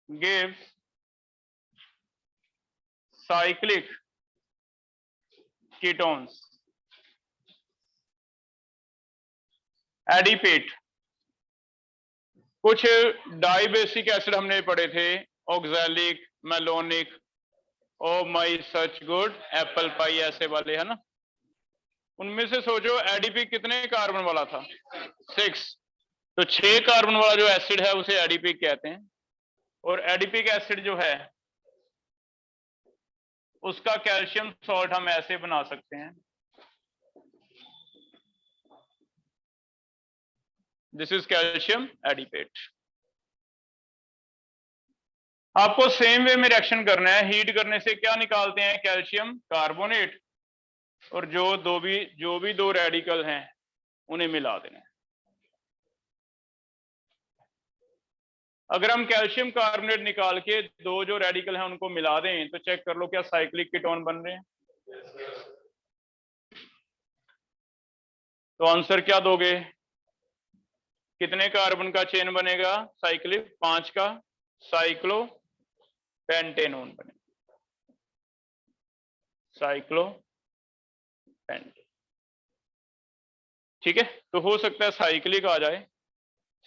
gives cyclic ketones. एडिपेट, कुछ dibasic acid हमने पढ़े थे, ऑक्सैलिक, मेलोनिक, ओ माई सच गुड, एप्पल पाई, ऐसे वाले है ना। उनमें से सोचो एडीपी कितने कार्बन वाला था? 6। तो 6 कार्बन वाला जो एसिड है उसे एडिपिक कहते हैं। और एडिपिक एसिड जो है उसका कैल्शियम सॉल्ट हम ऐसे बना सकते हैं, दिस इज कैल्शियम एडिपेट। आपको सेम वे में रिएक्शन करना है। हीट करने से क्या निकालते हैं? कैल्शियम कार्बोनेट, और जो भी दो रेडिकल हैं उन्हें मिला देना है। अगर हम कैल्शियम कार्बोनेट निकाल के दो जो रेडिकल हैं उनको मिला दें तो चेक कर लो क्या साइक्लिक कीटोन बन रहे हैं। तो आंसर क्या दोगे? कितने कार्बन का चेन बनेगा साइक्लिक? 5 का साइक्लो पेंटेनोन बनेगा, साइक्लो पेंटेन। ठीक है, तो हो सकता है साइक्लिक आ जाए।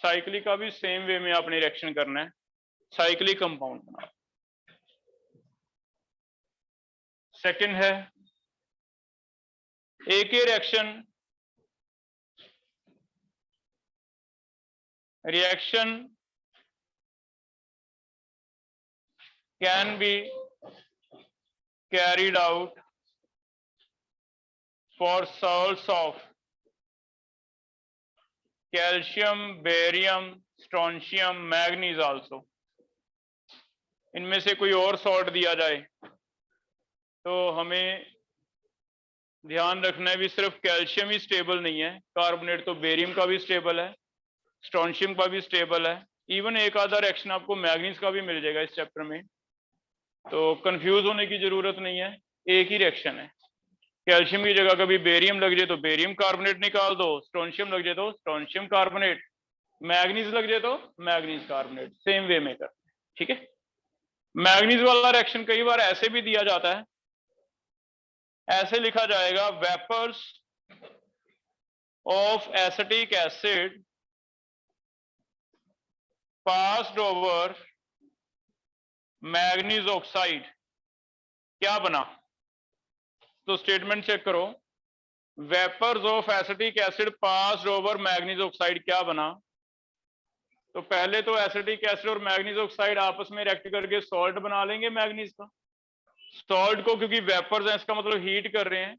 साइक्लिक का भी सेम वे में आपने रिएक्शन करना है, साइक्लिक कंपाउंड बना। सेकंड है एक ही reaction can be carried out for salts of calcium, barium, strontium, manganese also। इनमें से कोई और सॉल्ट दिया जाए तो हमें ध्यान रखना है भी सिर्फ कैल्शियम ही स्टेबल नहीं है, कार्बोनेट तो बेरियम का भी स्टेबल है, स्ट्रोंशियम का भी स्टेबल है, इवन एक आधा रिएक्शन आपको मैग्नीज का भी मिल जाएगा इस चैप्टर में। तो कंफ्यूज होने की जरूरत नहीं है, एक ही रिएक्शन है। कैल्शियम की जगह कभी बेरियम लग जाए तो बेरियम कार्बोनेट निकाल दो, स्ट्रोंशियम लग जाए तो स्ट्रोंशियम कार्बोनेट, मैग्नीज लग जाए तो मैग्नीज कार्बोनेट, सेम वे में कर। ठीक है, मैग्नीज वाला रिएक्शन कई बार ऐसे भी दिया जाता है, ऐसे लिखा जाएगा vapours of acetic acid passed over manganese oxide, क्या बना? तो स्टेटमेंट चेक करो, vapours of acetic acid passed over manganese oxide क्या बना? तो पहले तो एसिटिक एसिड और मैग्नीज ऑक्साइड आपस में रिएक्ट करके सॉल्ट बना लेंगे मैग्नीज का। सॉल्ट को क्योंकि वेपर्स हैं इसका मतलब हीट कर रहे हैं,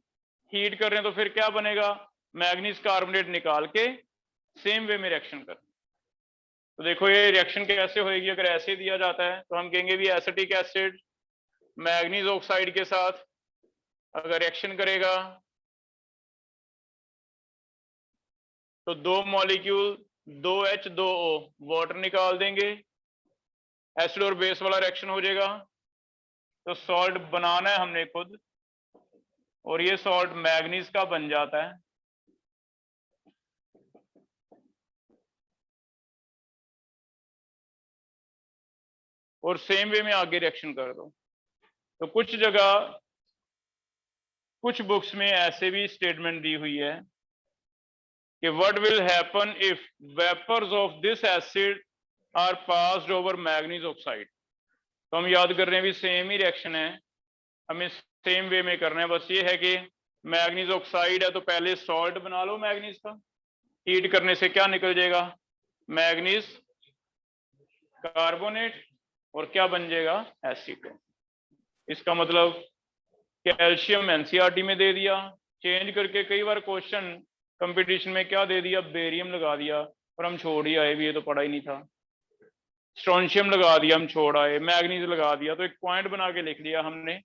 हीट कर रहे हैं तो फिर क्या बनेगा? मैग्नीज कार्बोनेट निकाल के सेम वे में रिएक्शन कर। तो देखो ये रिएक्शन कैसे होएगी, अगर ऐसे दिया जाता है तो हम कहेंगे भी एसिटिक एसिड मैग्नीज ऑक्साइड के साथ अगर रिएक्शन करेगा तो 2 मॉलिक्यूल 2H2O वाटर निकाल देंगे, एसिड और बेस वाला रिएक्शन हो जाएगा। तो सॉल्ट बनाना है हमने खुद, और ये सॉल्ट मैग्नीज का बन जाता है। और सेम वे में आगे रिएक्शन कर दो। तो कुछ जगह कुछ बुक्स में ऐसे भी स्टेटमेंट दी हुई है कि what will happen if vapours of this acid are passed over manganese oxide. तो हम याद कर रहे हैं भी सेम ही रिएक्शन है, हमें सेम वे में करना है। बस ये है कि मैग्नीज ऑक्साइड है तो पहले सॉल्ट बना लो मैग्नीज का, हीट करने से क्या निकल जाएगा? मैग्नीज कार्बोनेट, और क्या बन जाएगा? एसीटोन। इसका मतलब कैल्शियम एनसीईआरटी में दे दिया, चेंज करके कई बार क्वेश्चन कंपटीशन में क्या दे दिया? बेरियम लगा दिया और हम छोड़ ही आए भी, ये तो पढ़ा ही नहीं था। स्ट्रोंशियम लगा दिया, हम छोड़ आए। मैग्नीज लगा दिया, तो एक पॉइंट बना के लिख लिया हमने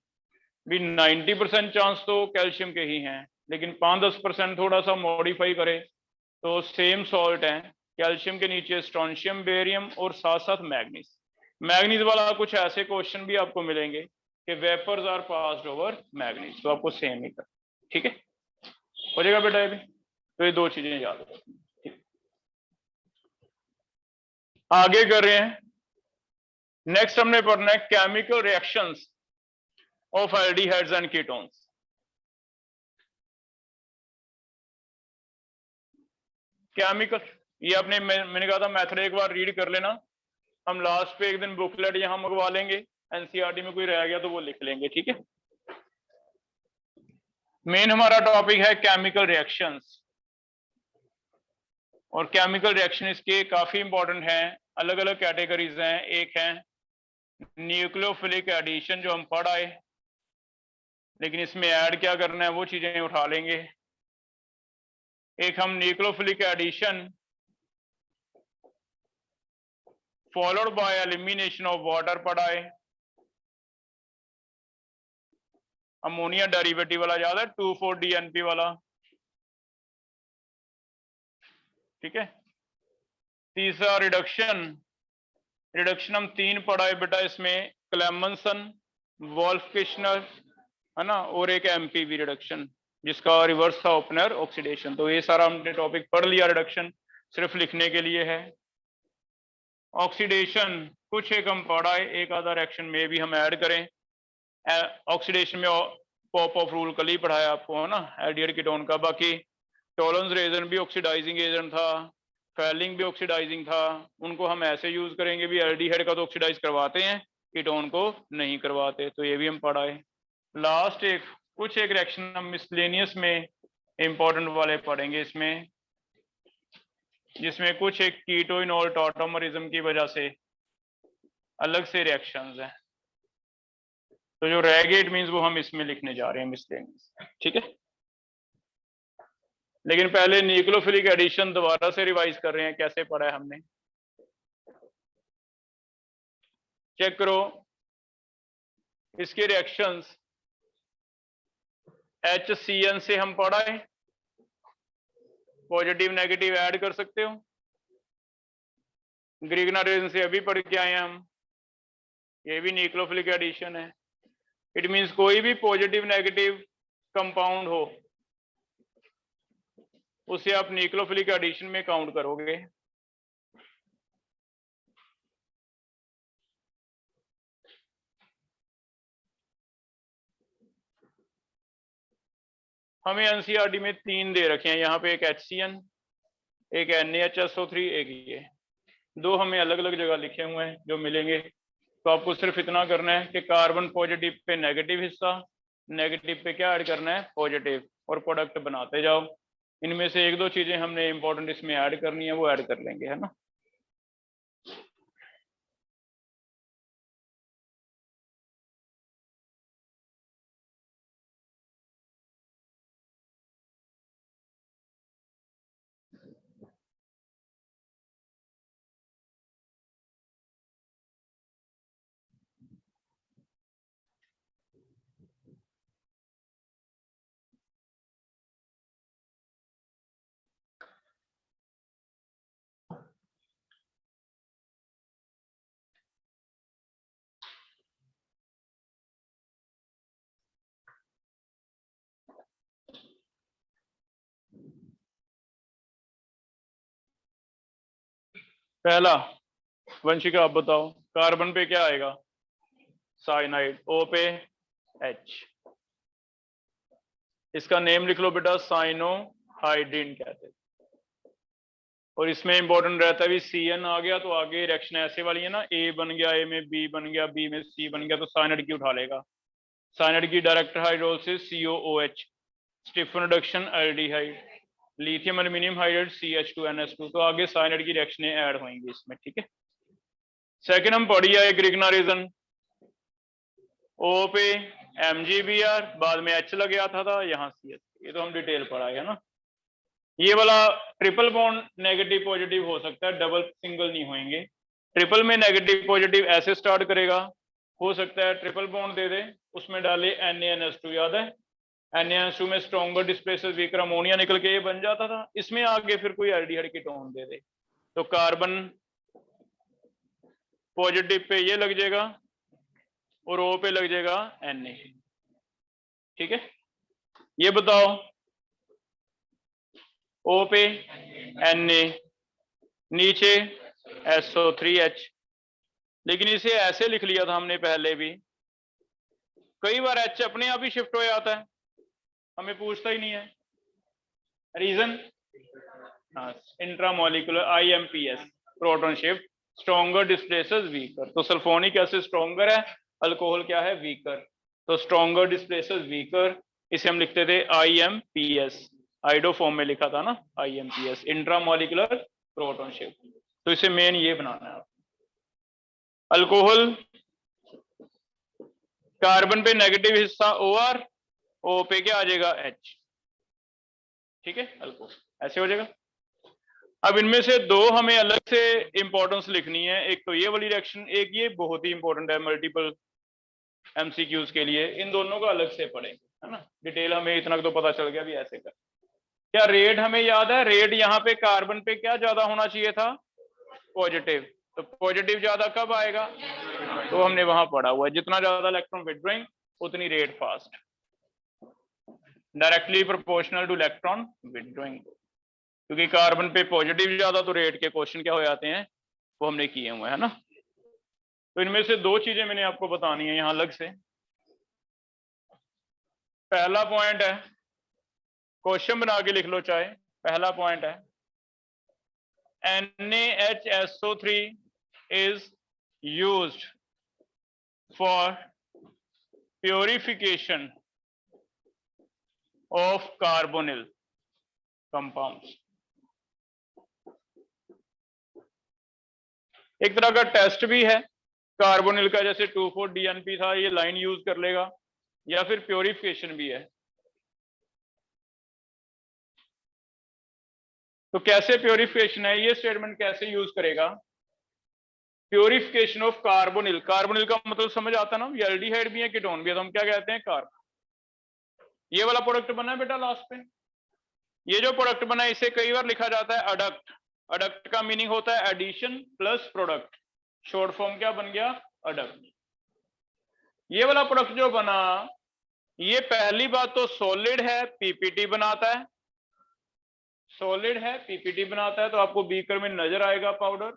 भी 90% चांस तो कैल्शियम के ही हैं, लेकिन 5-10% थोड़ा सा मॉडिफाई करे तो सेम सॉल्ट है, कैल्शियम के नीचे स्ट्रोंशियम, बेरियम और साथ साथ मैग्नीज। मैग्नीज वाला कुछ ऐसे क्वेश्चन भी आपको मिलेंगे कि vapours are passed over manganese, तो आपको सेम ही कर। ठीक है, हो जाएगा बेटा अभी। तो ये 2 चीजें याद रखना। आगे कर रहे हैं, नेक्स्ट हमने पढ़ना है chemical reactions of aldehydes and ketones. Chemical, ये आपने मैंने कहा था मेथड एक बार रीड कर लेना, हम लास्ट पे एक दिन बुकलेट यहां मंगवा लेंगे, एनसीईआरटी में कोई रह गया तो वो लिख लेंगे, ठीक है। मेन हमारा टॉपिक है केमिकल रिएक्शंस, और केमिकल रिएक्शन इसके काफी इंपॉर्टेंट हैं, अलग अलग कैटेगरीज हैं। एक है न्यूक्लियोफिलिक एडिशन जो हम पढ़ आए, लेकिन इसमें ऐड क्या करना है वो चीजें उठा लेंगे। एक हम nucleophilic addition followed by elimination of water पढ़ाए। अमोनिया डेरिवेटिव वाला याद है, 2,4-DNP वाला, ठीक है। तीसरा रिडक्शन, रिडक्शन हम 3 पढ़ाए बेटा, इसमें क्लेमेंसन, वोल्फ-किश्नर है ना, और एक एमपीवी रिडक्शन जिसका रिवर्स था ओपनर ऑक्सीडेशन। तो ये सारा हमने टॉपिक पढ़ लिया, रिडक्शन सिर्फ लिखने के लिए है। ऑक्सीडेशन कुछ एक हम पढ़ाए, एक आधा रिएक्शन में भी हम ऐड करें। ऑक्सीडेशन में पॉप ऑफ रूल कल ही पढ़ाया आपको है ना, एल्डिहाइड कीटोन का। बाकी टॉलरेंस रेजन भी ऑक्सीडाइजिंग एजेंट था, फैलिंग भी ऑक्सीडाइजिंग था, उनको हम ऐसे यूज करेंगे भी, एल्डिहाइड का तो ऑक्सीडाइज करवाते हैं, कीटोन को नहीं करवाते, तो ये भी हम पढ़ाए। लास्ट एक कुछ एक रिएक्शन हम मिसलेनियस में इंपॉर्टेंट वाले पढ़ेंगे इसमें, जिसमें कुछ एक कीटोइनॉल टॉटोमरिज्म की वजह से अलग से रिएक्शंस हैं, तो जो रह गए इट मींस वो हम इसमें लिखने जा रहे हैं मिसलेनियस, ठीक है। लेकिन पहले न्यूक्लियोफिलिक एडिशन दोबारा से रिवाइज कर रहे हैं, कैसे पढ़ा है हमने, चेक करो। इसके रिएक्शंस HCN से हम पढ़ा है, पॉजिटिव नेगेटिव ऐड कर सकते हो। ग्रिग्ना रेजन से अभी पढ़ के आए हैं हम, ये भी न्यूक्लियोफिलिक एडिशन है। इट मींस कोई भी पॉजिटिव नेगेटिव कंपाउंड हो उसे आप न्यूक्लियोफिलिक एडिशन में काउंट करोगे। हमें एनसीईआरटी में 3 दे रखे हैं, यहाँ पे एक HCN, एक NaHSO3, एक ये 2 हमें अलग अलग जगह लिखे हुए हैं जो मिलेंगे। तो आपको सिर्फ इतना करना है कि कार्बन पॉजिटिव पे नेगेटिव हिस्सा, नेगेटिव पे क्या ऐड करना है, पॉजिटिव, और प्रोडक्ट बनाते जाओ। इनमें से 1-2 चीजें हमने इंपॉर्टेंट इसमें ऐड करनी है, वो ऐड कर लेंगे, है ना। पहला, वंशिका आप बताओ, कार्बन पे क्या आएगा, साइनाइड, O पे H, इसका नेम लिख लो बेटा, साइनोहाइड्रिन कहते हैं। और इसमें इंपॉर्टेंट रहता है भी CN आ गया तो आगे रिएक्शन ऐसे वाली है ना, A बन गया, A में B बन गया, B में C बन गया, तो साइनाइड की उठा लेगा। साइनाइड की direct hydrolysis COOH, Stephen reduction aldehyde, lithium aluminium hydride CH2NH2, तो आगे साइनाइड की रिएक्शनें ऐड होंगी इसमें, ठीक है। सेकंड हम पढ़िए एक ग्रिग्ना रीजन, O पे MgBr, बाद में H लग गया था यहाँ CH, ये तो हम डिटेल पढ़ाए है ना। ये वाला ट्रिपल बॉन्ड नेगेटिव पॉजिटिव हो सकता है, डबल सिंगल नहीं होंगे। ट्रिपल में नेगेटिव पॉजिटिव ऐसे स्टार्ट करेगा, हो सकता है ट्रिपल बॉन्ड दे दे, उसमें डाले NaNH2, याद है NaNH2 में स्ट्रॉन्गर डिस्प्लेसेस वीकर अमोनिया निकल के ये बन जाता था, इसमें आगे फिर कोई एल्डिहाइड कीटोन दे दे तो कार्बन पॉजिटिव पे ये लग जाएगा और O पे लग जाएगा Na, ठीक है। ये बताओ O पे Na, नीचे SO3H, लेकिन इसे ऐसे लिख लिया था हमने पहले भी। कई बार H अपने आप ही शिफ्ट हो जाता है, हमें पूछता ही नहीं है रीजन। हाँ, intramolecular IMPS, proton shift stronger displaces weaker. तो सल्फोनिक एसिड स्ट्रॉन्गर है, अल्कोहल क्या है, वीकर। तो स्ट्रॉन्गर डिस्प्लेसेस वीकर, इसे हम लिखते थे IMPS, आइडो फॉर्म में लिखा था ना IMPS, इंट्रामोलिकुलर प्रोटॉन शिफ्ट। तो इसे मेन ये बनाना है। अल्कोहल कार्बन पे नेगेटिव हिस्सा OR, O पे क्या आ जाएगा H, ठीक है, अल्कोहल ऐसे हो जाएगा। अब इनमें से दो हमें अलग से इंपॉर्टेंस लिखनी है, एक तो ये वाली रिएक्शन, एक ये बहुत ही इंपॉर्टेंट है मल्टीपल MCQs के लिए, इन दोनों का अलग से पढ़ेंगे, है ना। डिटेल हमें इतना तो पता चल गया भी ऐसे कर। क्या रेट हमें याद है, रेट यहाँ पे कार्बन पे क्या ज्यादा होना चाहिए था, पॉजिटिव। तो पॉजिटिव ज्यादा कब आएगा, तो हमने वहां पढ़ा हुआ है जितना ज्यादा इलेक्ट्रॉन विड्रॉइंग उतनी rate fast, directly proportional two electron withdrawing. क्योंकि कार्बन पे पॉजिटिव ज्यादा, तो रेट के क्वेश्चन क्या हो जाते हैं, वो हमने किए हुए हैं ना। तो इनमें से दो चीजें मैंने आपको बतानी है यहां अलग से। पहला पॉइंट है, क्वेश्चन बना के लिख लो चाहे, पहला पॉइंट है NaHSO3 is used for purification of carbonyl compounds। एक तरह का टेस्ट भी है कार्बोनिल का, जैसे 2,4-DNP था, ये लाइन यूज कर लेगा, या फिर प्योरिफिकेशन भी है। तो कैसे प्योरिफिकेशन है, ये स्टेटमेंट कैसे यूज करेगा, प्योरिफिकेशन ऑफ कार्बोनिल। कार्बोनिल का मतलब समझ आता है ना, ये एल्डिहाइड भी है कीटोन भी है, तो हम क्या कहते हैं, कार्बन। ये वाला प्रोडक्ट बना है बेटा लास्ट पे, ये जो प्रोडक्ट बना है इसे कई बार लिखा जाता है अडक्ट। अडक्ट का मीनिंग होता है addition plus product, short form क्या बन गया, अडक्ट। ये वाला प्रोडक्ट जो बना, ये पहली बात तो सॉलिड है, पीपीटी बनाता है, सॉलिड है पीपीटी बनाता है, तो आपको बीकर में नजर आएगा पाउडर।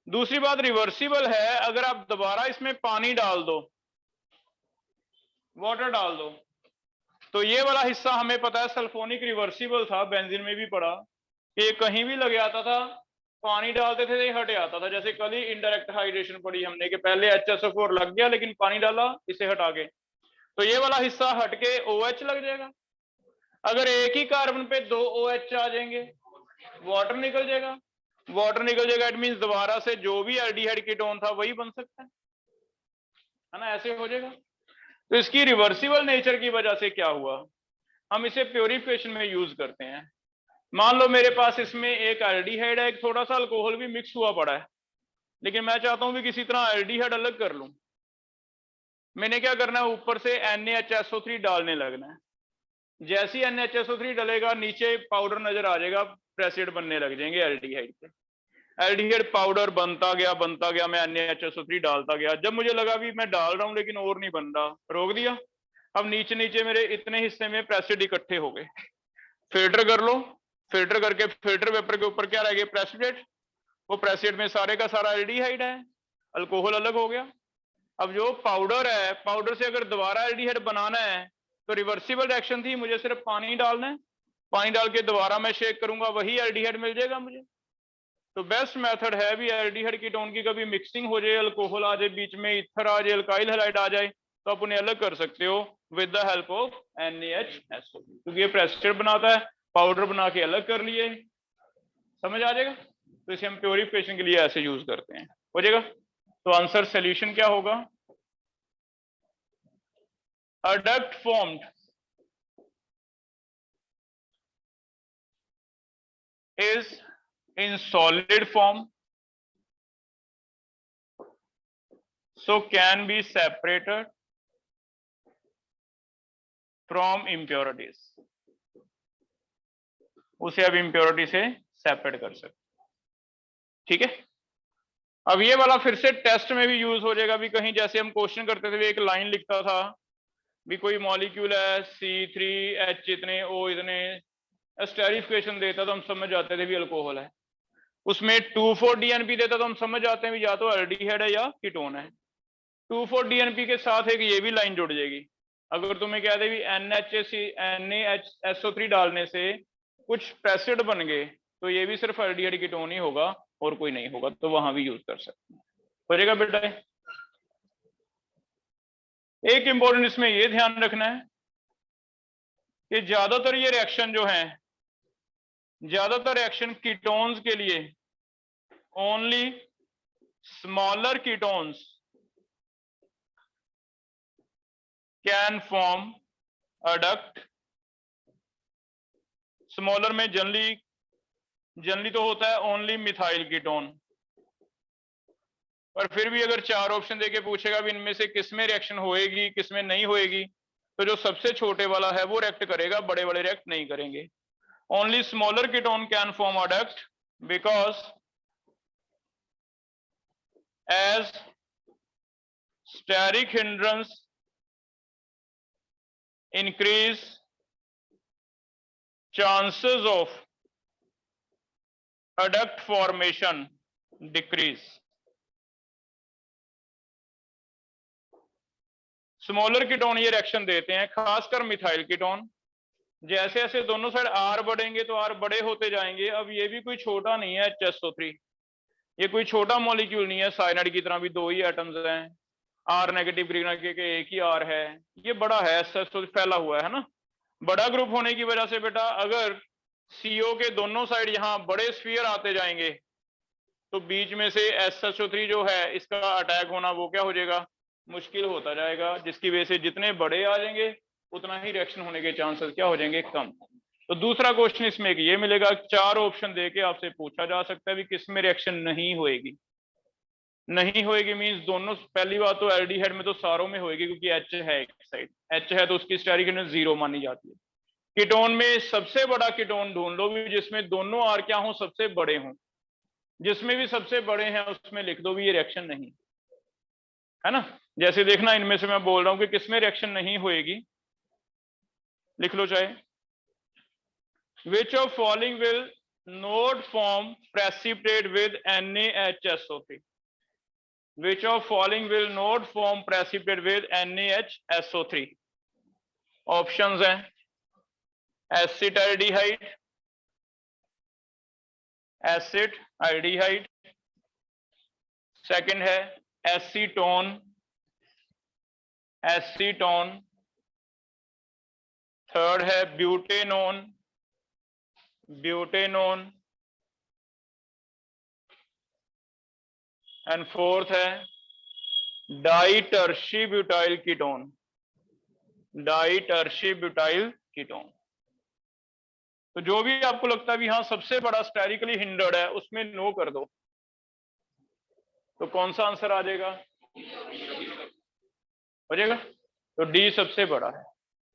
दूसरी बात रिवर्सिबल है, अगर आप दोबारा इसमें पानी डाल दो, वाटर डाल दो, तो ये वाला हिस्सा हमें पता है सल्फोनिक रिवर्सिबल था, बेंजीन में भी पढ़ा, ये कहीं भी लग जाता था, पानी डालते थे हट जाता था। जैसे कल ही इनडायरेक्ट हाइड्रेशन पढ़ी हमने कि पहले HSO4 लग गया लेकिन पानी डाला इसे हटा के, तो ये वाला हिस्सा हट के OH लग जाएगा। अगर एक ही कार्बन पे दो OH आ जाएंगे, वाटर निकल जाएगा, वाटर निकल जाएगा, इट मींस दोबारा से जो भी एल्डिहाइड कीटोन था वही बन सकता है ना, ऐसे हो जाएगा। तो इसकी रिवर्सिबल नेचर की वजह से क्या हुआ, हम इसे प्योरिफिकेशन में यूज करते हैं। मान लो मेरे पास इसमें एक एल्डिहाइड है, एक थोड़ा सा अल्कोहल भी मिक्स हुआ पड़ा है, लेकिन मैं चाहता हूं कि किसी तरह एल्डिहाइड अलग कर लूं। मैंने क्या करना है, ऊपर से NaHSO3 डालने लगना है। जैसे ही NaHSO3 डलेगा नीचे पाउडर नजर आ जाएगा, प्रेसिड बनने लग जाएंगे एल्डिहाइड के। एल्डिहाइड पाउडर बनता गया, मैं NaHSO3 डालता गया। जब मुझे लगा भी मैं डाल रहा हूं लेकिन और नहीं बन रहा, रोक दिया। अब नीचे नीचे मेरे इतने हिस्से में प्रेसिड इकट्ठे हो गए, फिल्टर कर लो, फिल्टर करके फिल्टर पेपर के ऊपर क्या रह गया, प्रेसिडेट। वो प्रेसिडेट में सारे का सारा एल्डिहाइड है, अल्कोहल अलग हो गया। अब जो पाउडर है, पाउडर से अगर दोबारा एल्डिहाइड बनाना है तो रिवर्सिबल रिएक्शन थी, मुझे सिर्फ पानी डालना है, पानी डाल के दोबारा मैं शेक करूंगा, वही एल्डिहाइड मिल जाएगा मुझे। तो बेस्ट मेथड है भी एल्डिहाइड कीटोन की कभी मिक्सिंग हो जाए, अल्कोहल आ जाए बीच में, ईथर आ जाए, अल्काइल हैलाइड आ जाए, तो आप उन्हें अलग कर सकते हो with the help of NaHSO, क्योंकि ये प्रेसिडेट बनाता है, पाउडर बना के अलग कर लिए, समझ आ जाएगा। तो इसे हम प्योरिफिकेशन के लिए ऐसे यूज करते हैं, हो जाएगा। तो आंसर सोल्यूशन क्या होगा, a duct formed is in solid form, so can be separated from impurities। उसे अब impurity से सेपरेट कर सकते, ठीक है। अब ये वाला फिर से टेस्ट में भी यूज हो जाएगा, भी कहीं जैसे हम क्वेश्चन करते थे, एक लाइन लिखता था भी कोई मॉलिक्यूल है C3H इतने O इतने, स्टेरिफिकेशन देता तो हम समझ जाते थे भी अल्कोहल है। उसमें 2,4-DNP देता तो हम समझ जाते हैं या तो एल्डिहाइड है या कीटोन है। 2,4-DNP के साथ एक ये भी लाइन जुड़ जाएगी। अगर तुम्हें क्या दे NaHSO3 डालने से कुछ एसिड बन गए तो ये भी सिर्फ एल्डिहाइड कीटोन ही होगा और कोई नहीं होगा, तो वहां भी यूज कर सकते हैं। हो जाएगा बेटा। एक इंपॉर्टेंट इसमें ये ध्यान रखना है कि ज्यादातर ये रिएक्शन जो है, ज्यादातर रिएक्शन कीटोन्स के लिए only smaller ketones can form adduct. Smaller में जनरली तो होता है ओनली मिथाइल कीटोन, पर फिर भी अगर 4 ऑप्शन देके पूछेगा भी इनमें से किसमें रिएक्शन होएगी किसमें नहीं होएगी, तो जो सबसे छोटे वाला है वो रिएक्ट करेगा, बड़े बड़े रिएक्ट नहीं करेंगे। Only smaller ketone can form adduct because as steric hindrance increase, chances of adduct formation decrease। Smaller ketone ये रिएक्शन देते हैं, खासकर मिथाइल कीटोन। जैसे जैसे दोनों साइड आर बढ़ेंगे तो आर बड़े होते जाएंगे। अब ये भी कोई छोटा नहीं है HSO3, ये कोई छोटा मॉलिक्यूल नहीं है, साइनाइड की तरह भी 2 ही एटम्स हैं, आर नेगेटिव ग्रीन के एक ही आर है, ये बड़ा है, SSO फैला हुआ है ना। बड़ा ग्रुप होने की वजह से बेटा अगर CO के दोनों साइड यहाँ बड़े स्फीयर आते जाएंगे तो बीच में से SSO3 जो है इसका अटैक होना वो क्या हो जाएगा, मुश्किल होता जाएगा, जिसकी वजह से जितने बड़े आ जाएंगे उतना ही रिएक्शन होने के चांसेस क्या हो जाएंगे, कम। तो दूसरा क्वेश्चन इसमें ये मिलेगा, 4 ऑप्शन देके आपसे पूछा जा सकता है भी किसमें रिएक्शन नहीं होएगी। नहीं होएगी मींस दोनों, पहली बात तो एल्डिहाइड में तो सारों में होएगी क्योंकि H है एक साइड, H है तो उसकी स्टेरिक हिंड्रेंस 0 मानी जाती है। कीटोन में सबसे बड़ा कीटोन ढूंढ लो भी जिसमें दोनों आर क्या हो, सबसे बड़े हों। जिसमें भी सबसे बड़े हैं उसमें लिख दो भी ये रिएक्शन नहीं है ना। जैसे देखना इनमें से मैं बोल रहा हूं कि किसमें रिएक्शन नहीं होएगी, लिख लो चाहे। Which of following will not form precipitate with NaHSO3? Which of following will not form precipitate with NaHSO3? Options हैं एसिटाल्डिहाइड, सेकंड है एसीटोन, थर्ड है ब्यूटेनोन, एंड फोर्थ है डाइटर्शी ब्यूटाइल कीटोन। तो जो भी आपको लगता है भी हाँ सबसे बड़ा स्टेरिकली हिंडर्ड है उसमें नो कर दो, तो कौन सा आंसर आ जाएगा, हो जाएगा। तो डी सबसे बड़ा है।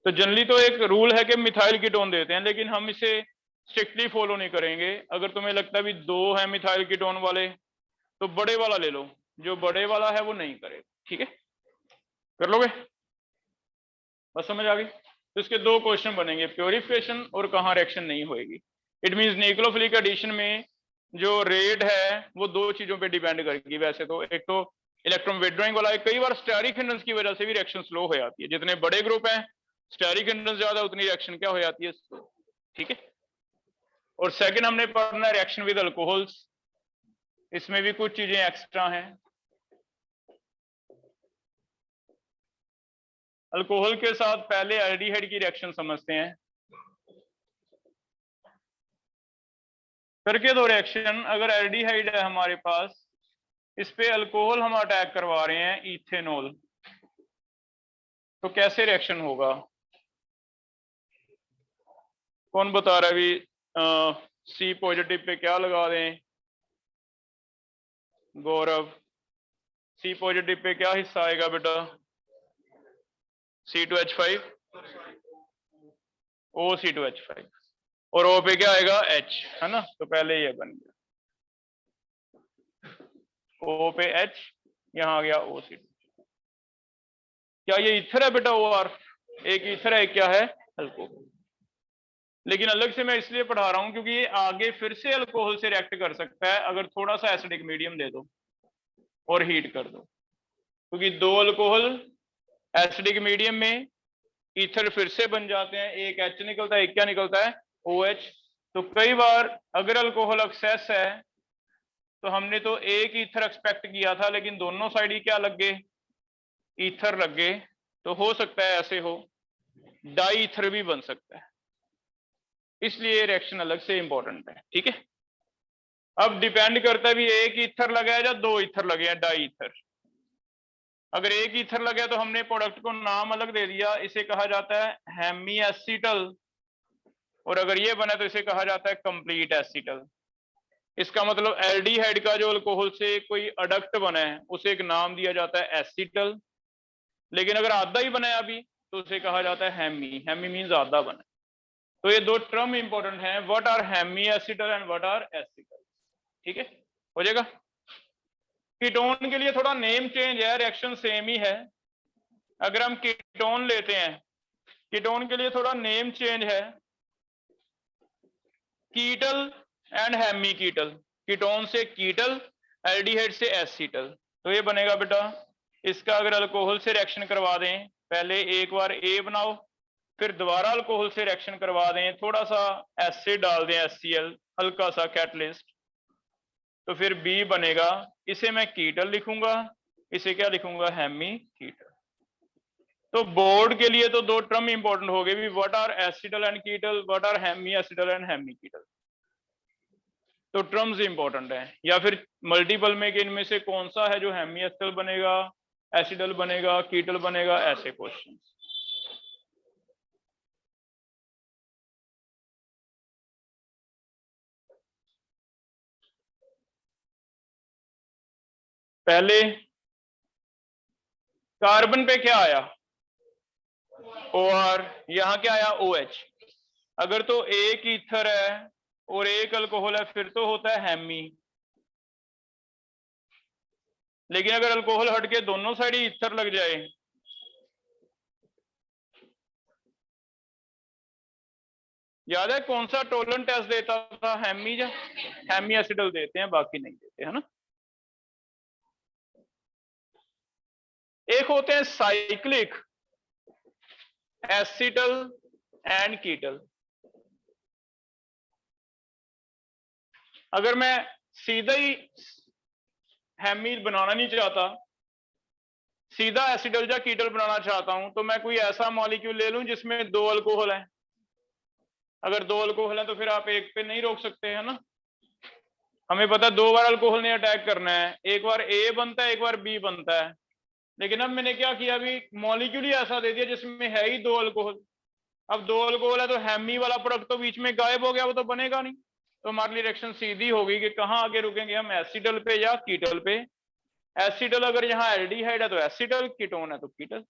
तो जनरली तो एक रूल है कि मिथाइल कीटोन देते हैं, लेकिन हम इसे स्ट्रिक्टली फॉलो नहीं करेंगे। अगर तुम्हें लगता है भी 2 है मिथाइल कीटोन वाले तो बड़े वाला ले लो, जो बड़े वाला है वो नहीं करेगा, ठीक है, कर लोगे, बस समझ आ गई। तो इसके 2 क्वेश्चन बनेंगे, प्योरिफिकेशन और कहाँ रिएक्शन नहीं होएगी। इट मींस न्यूक्लियोफिलिक एडिशन में जो रेट है वो 2 चीजों पे डिपेंड करेगी। वैसे तो एक तो इलेक्ट्रॉन विथड्रॉइंग वाला है, कई बार स्टेरिक हिंड्रेंस की वजह से भी रिएक्शन स्लो हो जाती है। जितने बड़े ग्रुप हैं स्टेरिक हिंड्रेंस ज्यादा उतनी रिएक्शन क्या हो जाती है, स्लो, ठीक है। और सेकंड हमने पढ़ना है रिएक्शन विद अल्कोहल्स, इसमें भी कुछ चीजें एक्स्ट्रा हैं। अल्कोहल के साथ पहले एल्डिहाइड की रिएक्शन समझते हैं, करके दो रिएक्शन। अगर एल्डिहाइड है हमारे पास, इस पे अल्कोहल हम अटैक करवा रहे हैं इथेनॉल, तो कैसे रिएक्शन होगा, कौन बता रहा है अभी। C पॉजिटिव पे क्या लगा दें, गौरव, C पॉजिटिव पे क्या हिस्सा आएगा बेटा, C2H5, OC2H5, और O पे क्या आएगा H, है ना। तो पहले ये बन गया O पे H, यहां आ गया OC2। क्या ये ईथर है बेटा OR, एक ईथर है, क्या है अल्कोहल। लेकिन अलग से मैं इसलिए पढ़ा रहा हूं क्योंकि ये आगे फिर से अल्कोहल से रिएक्ट कर सकता है अगर थोड़ा सा एसिडिक मीडियम दे दो और हीट कर दो, क्योंकि दो अल्कोहल एसिडिक मीडियम में ईथर फिर से बन जाते हैं, एक एच निकलता है, एक क्या निकलता है, OH। तो कई बार अगर अल्कोहल एक्सेस है तो हमने तो एक ईथर एक्सपेक्ट किया था लेकिन दोनों साइड ही क्या लग गए, ईथर लग गए। तो हो सकता है ऐसे हो, डाई ईथर भी बन सकता है, इसलिए रिएक्शन अलग से इंपॉर्टेंट है। ठीक है, अब डिपेंड करता है भी एक ईथर लगा है या दो ईथर लगे हैं, डाई ईथर। अगर एक ईथर लगा है तो हमने प्रोडक्ट को नाम अलग दे दिया, इसे कहा जाता है हेमी एसिटल, और अगर ये बना तो इसे कहा जाता है कंप्लीट एसिटल। इसका मतलब एल्डिहाइड का जो अल्कोहल से कोई अडक्ट बना है उसे एक नाम दिया जाता है एसिटल, लेकिन अगर आधा ही बना है अभी तो उसे कहा जाता है हेमी। हेमी मीन्स आधा बना है। तो ये दो टर्म इंपॉर्टेंट हैं, what are hemi acetal and what are acetal. ठीक है, हो जाएगा। कीटोन के लिए थोड़ा नेम चेंज है, रिएक्शन सेम ही है। अगर हम कीटोन लेते हैं, कीटोन के लिए थोड़ा नेम चेंज है, कीटल एंड हेमी कीटल। कीटोन से कीटल, एल्डिहाइड से एसिटल। तो ये बनेगा बेटा, इसका अगर अल्कोहल से रिएक्शन करवा दें, पहले एक बार ए बनाओ, फिर दोबारा अल्कोहल से रिएक्शन करवा दें, थोड़ा सा एसिड डाल दें HCl, हल्का सा कैटलिस्ट, तो फिर बी बनेगा। इसे मैं कीटल लिखूंगा, इसे क्या लिखूंगा, हेमी कीटल। तो बोर्ड के लिए तो दो टर्म इंपॉर्टेंट हो गए भी, what are acetal and ketal, what are hemi acetal and hemi ketal. तो टर्म्स इंपॉर्टेंट है, या फिर मल्टीपल में कि इनमें से कौन सा है जो हेमी एसिटल बनेगा, एसिडल बनेगा, कीटल बनेगा, ऐसे क्वेश्चन। पहले कार्बन पे क्या आया, OR, यहां क्या आया, OH। अगर तो एक ईथर है और एक अल्कोहल है फिर तो होता है हेमी, लेकिन अगर अल्कोहल हट के दोनों साइड ही ईथर लग जाए, याद है कौन सा टोलन टेस्ट देता था, हेमी या हेमी एसिडल देते हैं, बाकी नहीं देते, है ना। एक होते हैं साइक्लिक एसिटल एंड कीटल। अगर मैं सीधा ही हेमी बनाना नहीं चाहता, सीधा एसिडल या कीटल बनाना चाहता हूं, तो मैं कोई ऐसा मॉलिक्यूल ले लूं जिसमें दो अल्कोहल है। अगर दो अल्कोहल है तो फिर आप एक पे नहीं रोक सकते, है ना। हमें पता है दो बार अल्कोहल ने अटैक करना है, एक बार ए बनता है एक बार बी बनता है, लेकिन अब मैंने क्या किया, अभी मॉलिक्यूल ही ऐसा दे दिया जिसमें है ही दो अल्कोहल। अब दो अल्कोहल है तो हेमी वाला प्रोडक्ट तो बीच में गायब हो गया, वो तो बनेगा नहीं। तो हमारे लिए रिएक्शन सीधी होगी कि कहां आगे रुकेंगे हम, एसिडल पे या कीटल पे। एसिडल अगर यहाँ एल्डिहाइड है तो एसिडल, कीटोन है तो कीटल।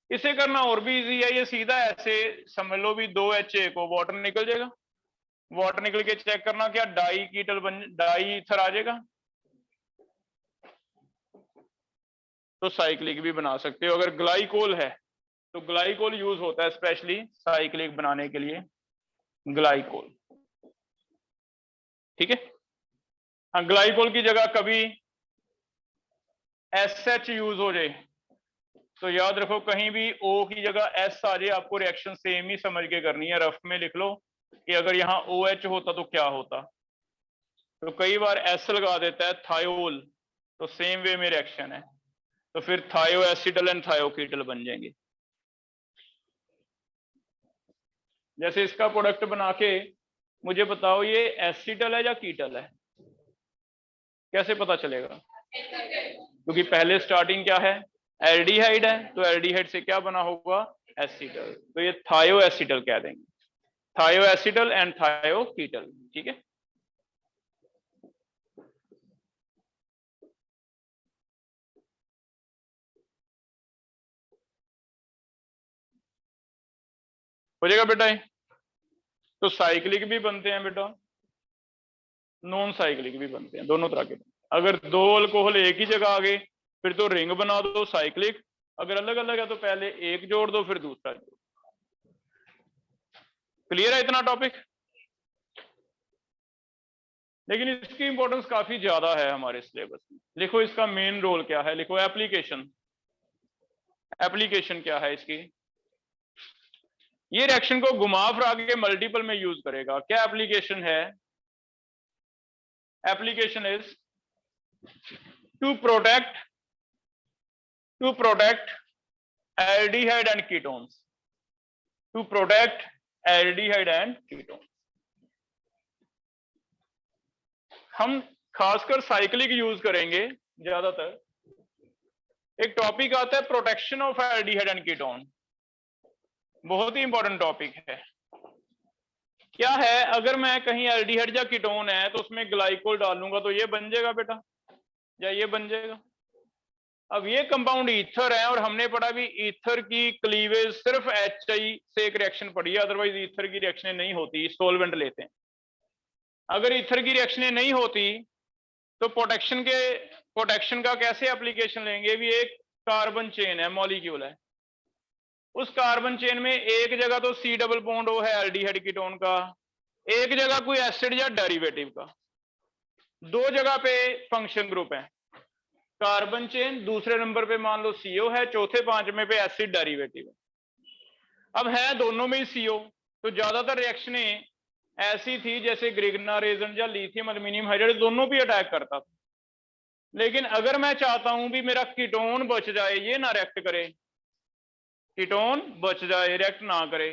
इसे करना और भी इजी है, ये सीधा ऐसे समझ लो भी 2HA को वाटर निकल जाएगा, वाटर निकल के चेक करना क्या डाई कीटल बन, डाई ईथर आ जाएगा, तो साइक्लिक भी बना सकते हो। अगर ग्लाइकोल है तो ग्लाइकोल यूज होता है स्पेशली साइक्लिक बनाने के लिए, ग्लाइकोल। ठीक है, हाँ, ग्लाइकोल की जगह कभी SH यूज हो जाए तो याद रखो कहीं भी O की जगह S आ जाए, आपको रिएक्शन सेम ही समझ के करनी है। रफ में लिख लो कि अगर यहाँ OH होता तो क्या होता, तो कई बार S लगा देता है थायोल, तो सेम वे में रिएक्शन है, तो फिर थायो एसिडल एंड थायोकीटल बन जाएंगे। जैसे इसका प्रोडक्ट बना के मुझे बताओ ये एसिडल है या कीटल है, कैसे पता चलेगा, क्योंकि पहले स्टार्टिंग क्या है, एल्डिहाइड है, तो एल्डिहाइड से क्या बना होगा, एसिडल, तो ये थायो एसिडल कह देंगे, थायो एसिडल एंड थायोकीटल। ठीक है, हो जाएगा बेटा। तो साइक्लिक भी बनते हैं बेटा, नॉन साइक्लिक भी बनते हैं, दोनों तरह के। अगर दो अल्कोहल एक ही जगह आ गए फिर तो रिंग बना दो साइक्लिक, अगर अलग अलग है तो पहले एक जोड़ दो फिर दूसरा जोड़। क्लियर है इतना टॉपिक? लेकिन इसकी इंपॉर्टेंस काफी ज्यादा है हमारे सिलेबस में। लिखो इसका मेन रोल क्या है, लिखो एप्लीकेशन। एप्लीकेशन क्या है इसकी? ये रिएक्शन को घुमा फिरा के मल्टीपल में यूज करेगा। क्या एप्लीकेशन है? Application is to protect aldehyde and ketones, to protect aldehyde and ketones. हम खासकर साइक्लिक यूज करेंगे ज्यादातर। एक टॉपिक आता है protection of aldehyde and ketone, बहुत ही इंपॉर्टेंट टॉपिक है। क्या है, अगर मैं कहीं एल्डिहाइड या कीटोन है तो उसमें ग्लाइकोल डालूंगा तो ये बन जाएगा बेटा, या ये बन जाएगा। अब ये कंपाउंड ईथर है और हमने पढ़ा भी ईथर की क्लीवेज सिर्फ HI से एक रिएक्शन पड़ी है, अदरवाइज ईथर की रिएक्शनें नहीं होती, सोलवेंट लेते हैं। अगर ईथर की रिएक्शनें नहीं होती तो प्रोटेक्शन का कैसे एप्लीकेशन लेंगे? भी एक कार्बन चेन है, मॉलिक्यूल है, उस कार्बन चेन में एक जगह तो C डबल बॉन्ड O है एल्डिहाइड कीटोन का, एक जगह कोई एसिड या डेरिवेटिव का, दो जगह पे फंक्शन ग्रुप है। कार्बन चेन दूसरे नंबर पे मान लो CO है, चौथे पांचवें पे एसिड डेरिवेटिव है। अब है दोनों में ही CO, तो ज्यादातर रिएक्शनें ऐसी थी जैसे ग्रिग्ना रेजन या लिथियम एल्यूमिनियम हाइड्राइड दोनों भी अटैक करता था। लेकिन अगर मैं चाहता हूं भी मेरा कीटोन बच जाए, ये ना रिएक्ट करे, कीटोन बच जाए, रिएक्ट ना करे,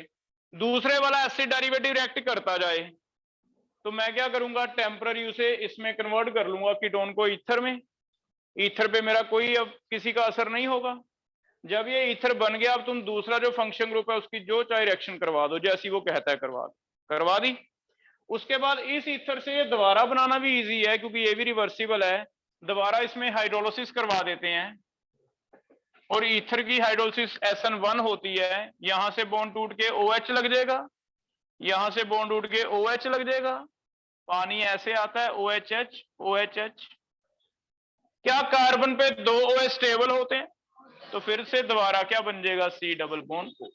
दूसरे वाला एसिड डेरिवेटिव रिएक्ट करता जाए, तो मैं क्या करूंगा, टेम्पररी उसे इसमें कन्वर्ट कर लूंगा कीटोन को ईथर में। ईथर पे मेरा कोई अब किसी का असर नहीं होगा। जब ये ईथर बन गया, अब तुम दूसरा जो फंक्शन ग्रुप है उसकी जो चाहे रिएक्शन करवा दो, जैसी वो कहता है करवा दी। उसके बाद इस ईथर से ये दोबारा बनाना भी इजी है क्योंकि ये भी रिवर्सिबल है। दोबारा इसमें हाइड्रोलिसिस करवा देते हैं और ईथर की हाइड्रोलिसिस SN1 होती है, यहां से बॉन्ड टूट के OH लग जाएगा, यहां से बॉन्ड टूट के OH लग जाएगा, पानी ऐसे आता है OHH OHH। क्या कार्बन पे दो OH स्टेबल होते हैं, तो फिर से दोबारा क्या बन जाएगा, C डबल बॉन्ड O।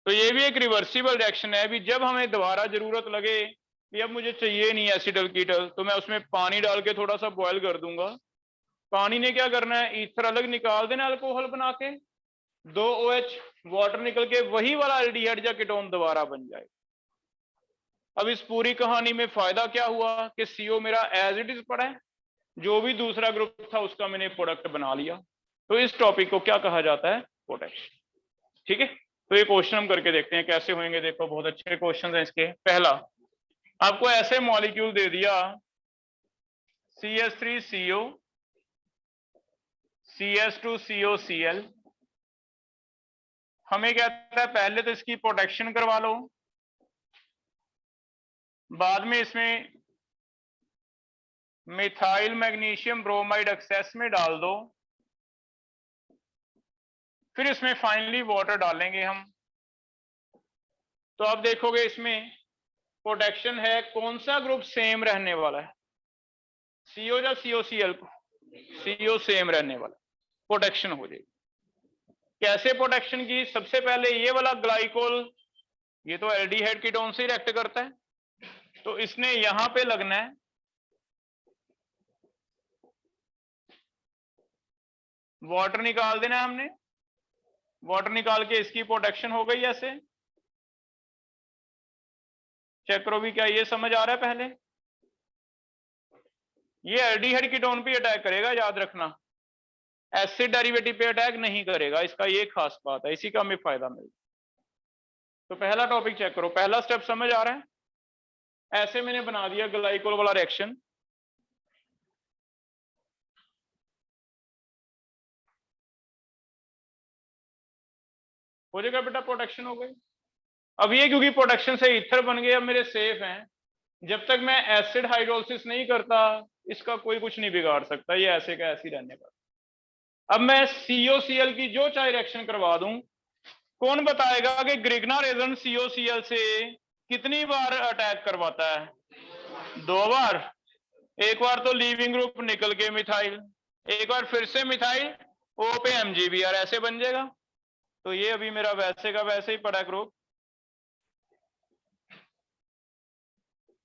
तो ये भी एक रिवर्सिबल रिएक्शन है। भी जब हमें दोबारा जरूरत लगे कि अब मुझे चाहिए नहीं एसिडल कीटल, तो मैं उसमें पानी डाल के थोड़ा सा बॉयल कर दूंगा। पानी ने क्या करना है, ईथर अलग निकाल देना अल्कोहल बना के, दो OH वाटर निकल के वही वाला एल्डिहाइड या कीटोन दोबारा बन जाए। अब इस पूरी कहानी में फायदा क्या हुआ कि CO मेरा एज इट इज पड़ा है, जो भी दूसरा ग्रुप था उसका मैंने प्रोडक्ट बना लिया। तो इस टॉपिक को क्या कहा जाता है, प्रोटेक्शन। ठीक है, तो ये क्वेश्चन हम करके देखते हैं कैसे होंगे। देखो बहुत अच्छे क्वेश्चन हैं इसके। पहला, आपको ऐसे मॉलिक्यूल दे दिया CH3CO CS2COCl, हमें कहता है पहले तो इसकी प्रोटेक्शन करवा लो, बाद में इसमें मिथाइल मैग्नीशियम ब्रोमाइड एक्सेस में डाल दो, फिर इसमें फाइनली वाटर डालेंगे हम। तो आप देखोगे इसमें प्रोटेक्शन है, कौन सा ग्रुप सेम रहने वाला है, CO या COCl? CO सेम रहने वाला, प्रोटेक्शन हो जाएगी। कैसे प्रोटेक्शन की? सबसे पहले ये वाला ग्लाइकोल, ये तो एल्डिहाइड कीटोन से रिएक्ट करता है, तो इसने यहां पे लगना है, वाटर निकाल देना है हमने, वाटर निकाल के इसकी प्रोटेक्शन हो गई। ऐसे चेक करो भी क्या ये समझ आ रहा है? पहले ये एल्डिहाइड कीटोन पे अटैक करेगा, याद रखना, एसिड डेरिवेटिव पे अटैक नहीं करेगा, इसका ये खास बात है, इसी का हमें फायदा मिलेगा। तो पहला टॉपिक चेक करो, पहला स्टेप समझ आ रहा है? ऐसे मैंने बना दिया ग्लाइकोल वाला रिएक्शन, हो जाएगा बेटा, प्रोटेक्शन हो गई। अब ये क्योंकि प्रोटेक्शन से ईथर बन गए, अब मेरे सेफ हैं। जब तक मैं एसिड हाइड्रोलिसिस नहीं करता इसका कोई कुछ नहीं बिगाड़ सकता, ये ऐसे का ऐसे रहने का। अब मैं COCl की जो चाहे रिएक्शन करवा दूं, कौन बताएगा कि ग्रिग्ना रेजन COCl से कितनी बार अटैक करवाता है? 2 बार। एक बार तो लीविंग ग्रुप निकल के मिथाइल, एक बार फिर से मिथाइल O पे MgBr ऐसे बन जाएगा। तो ये अभी मेरा वैसे का वैसे ही पड़ा ग्रुप,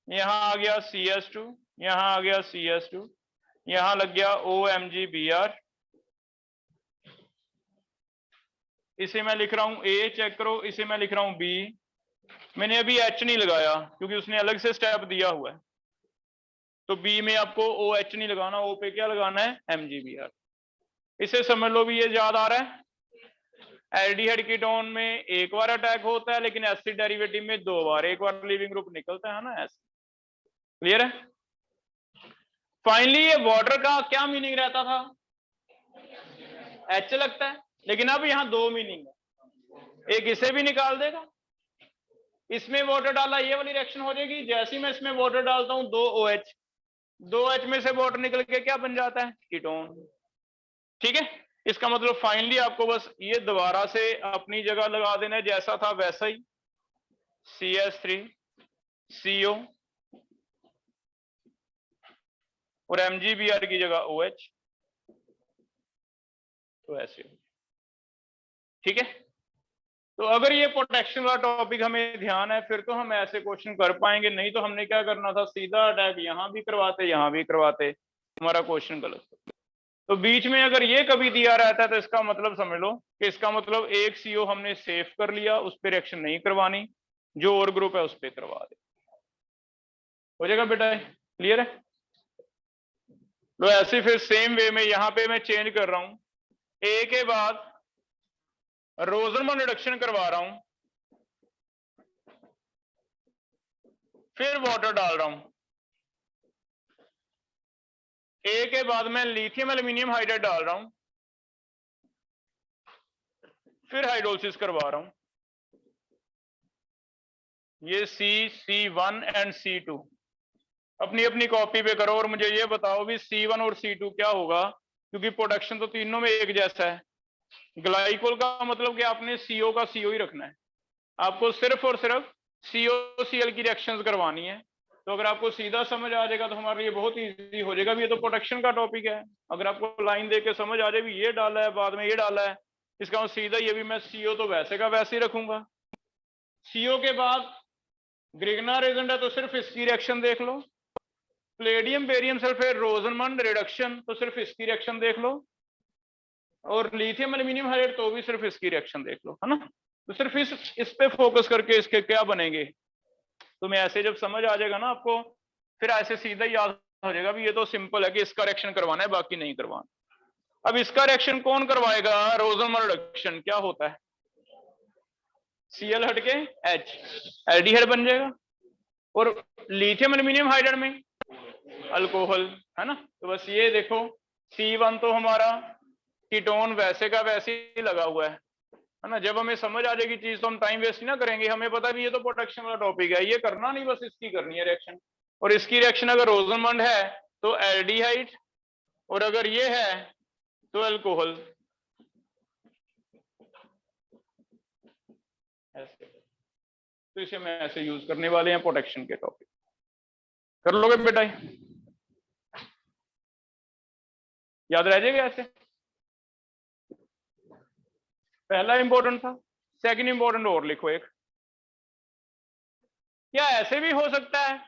यहाँ आ गया CS2, यहाँ आ गया CS2, यहाँ लग गया OMgBr। इसे मैं लिख रहा हूं A, चेक करो, इसे मैं लिख रहा हूं B। मैंने अभी H नहीं लगाया क्योंकि उसने अलग से स्टेप दिया हुआ है, तो B में आपको OH नहीं लगाना, O पे क्या लगाना है, MgBr। इसे समझ लो भी, ये याद आ रहा है। एल्डिहाइड कीटोन में एक बार अटैक होता है, लेकिन एसिड डेरिवेटिव में 2 बार, एक बार लिविंग ग्रुप निकलता है ना ऐसे। क्लियर है? फाइनली ये वाटर का क्या मीनिंग रहता था, H लगता है, लेकिन अब यहाँ 2 मीनिंग है, एक इसे भी निकाल देगा, इसमें वाटर डाला ये वाली रिएक्शन हो जाएगी, जैसे ही मैं इसमें वाटर डालता हूं 2OH में से वाटर निकल के क्या बन जाता है, कीटोन। ठीक है, इसका मतलब फाइनली आपको बस ये दोबारा से अपनी जगह लगा देना है, जैसा था वैसा ही, CS3CO और MgBr की जगह OH, तो ऐसे। ठीक है, तो अगर ये प्रोटेक्शन वाला टॉपिक हमें ध्यान है फिर तो हम ऐसे क्वेश्चन कर पाएंगे, नहीं तो हमने क्या करना था, सीधा अटैक यहां भी करवाते यहां भी करवाते, हमारा क्वेश्चन गलत। तो बीच में अगर ये कभी दिया रहता है तो इसका मतलब समझ लो कि इसका मतलब एक CO हमने सेव कर लिया, उस पर रिएक्शन नहीं करवानी, जो और ग्रुप है उस पर करवा दे, हो जाएगा बेटा। क्लियर है? तो ऐसे फिर सेम वे में यहां पे मैं चेंज कर रहा हूं, A के बाद रोजरमन रिडक्शन करवा रहा हूं, फिर वाटर डाल रहा हूं, A के बाद मैं लिथियम एल्यूमिनियम हाइड्राइड डाल रहा हूं, फिर हाइड्रोलिसिस करवा रहा हूं, ये C1 एंड C2 अपनी अपनी कॉपी पे करो और मुझे ये बताओ भी C1 और C2 क्या होगा, क्योंकि प्रोडक्शन तो तीनों में एक जैसा है। ग्लाइकोल का मतलब कि आपने CO का CO ही रखना है, आपको सिर्फ और सिर्फ COCl की रिएक्शंस करवानी है। तो अगर आपको सीधा समझ आ जाएगा तो हमारे लिए बहुत इजी हो जाएगा, ये तो प्रोटेक्शन का टॉपिक है। अगर आपको लाइन देके समझ आ जाए भी ये डाला है बाद में ये डाला है, इसका मतलब सीधा ये भी मैं CO तो वैसे का वैसे ही रखूंगा। CO के बाद ग्रिग्नार एजेंट है तो सिर्फ इसकी रिएक्शन देख लो, प्लेडियम बेरियम सल्फेट रोजरमन रिडक्शन तो सिर्फ इसकी रिएक्शन देख लो, और लिथियम एल्यूमिनियम हाइड्राइड तो भी सिर्फ इसकी रिएक्शन देख लो, है ना। तो सिर्फ इस पे फोकस करके इसके क्या बनेंगे, तुम्हें ऐसे जब समझ आ जाएगा ना आपको, फिर ऐसे सीधा ही याद हो जाएगा भी ये तो सिंपल है कि इसका रिएक्शन करवाना है बाकी नहीं करवाना। अब इसका रिएक्शन कौन करवाएगा, रोजरमन रिडक्शन क्या होता है, Cl हट के H, एल्डिहाइड बन जाएगा, और लिथियम एल्यूमिनियम हाइड्राइड में अल्कोहल, है ना। तो बस ये देखो C1 तो हमारा कीटोन वैसे का वैसे ही लगा हुआ है ना। जब हमें समझ आ जाएगी चीज तो हम टाइम वेस्ट ना करेंगे, हमें पता भी ये तो प्रोटेक्शन वाला टॉपिक है, ये करना नहीं, बस इसकी करनी है रिएक्शन। और इसकी रिएक्शन अगर रोजरमंड है तो एल्डिहाइड, और अगर ये है तो अल्कोहल। ऐसे तो इसे मैं ऐसे यूज करने वाले हैं प्रोटेक्शन के टॉपिक, कर लोगे बेटा, याद रह जाएगा ऐसे। पहला इंपॉर्टेंट था, सेकंड इंपॉर्टेंट और लिखो एक, क्या ऐसे भी हो सकता है,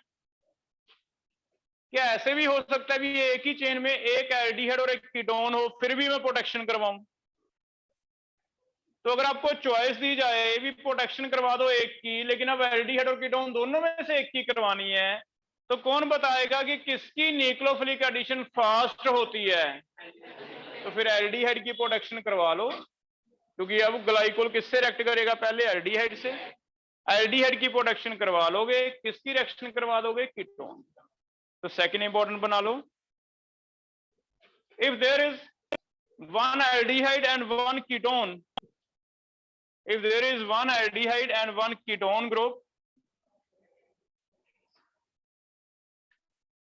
क्या ऐसे भी हो सकता है भी एक ही चेन में एक एल्डिहाइड और एक कीटोन हो फिर भी मैं प्रोटेक्शन करवाऊं। तो अगर आपको चॉइस दी जाए भी प्रोटेक्शन करवा दो एक की, लेकिन अब एल्डिहाइड और कीटोन दोनों में से एक की करवानी है, तो कौन बताएगा कि किसकी न्यूक्लियोफिलिक एडिशन फास्ट होती है। तो फिर एल्डिहाइड की प्रोटेक्शन करवा लो, क्योंकि अब ग्लाइकोल किससे रिएक्ट करेगा, पहले एल्डिहाइड से। एल्डिहाइड की प्रोटेक्शन करवा लोगे, किसकी रिएक्शन करवा दोगे, कीटोन। तो सेकंड इंपॉर्टेंट बना लो, if there is one aldehyde and one ketone, if there is one aldehyde and one ketone group,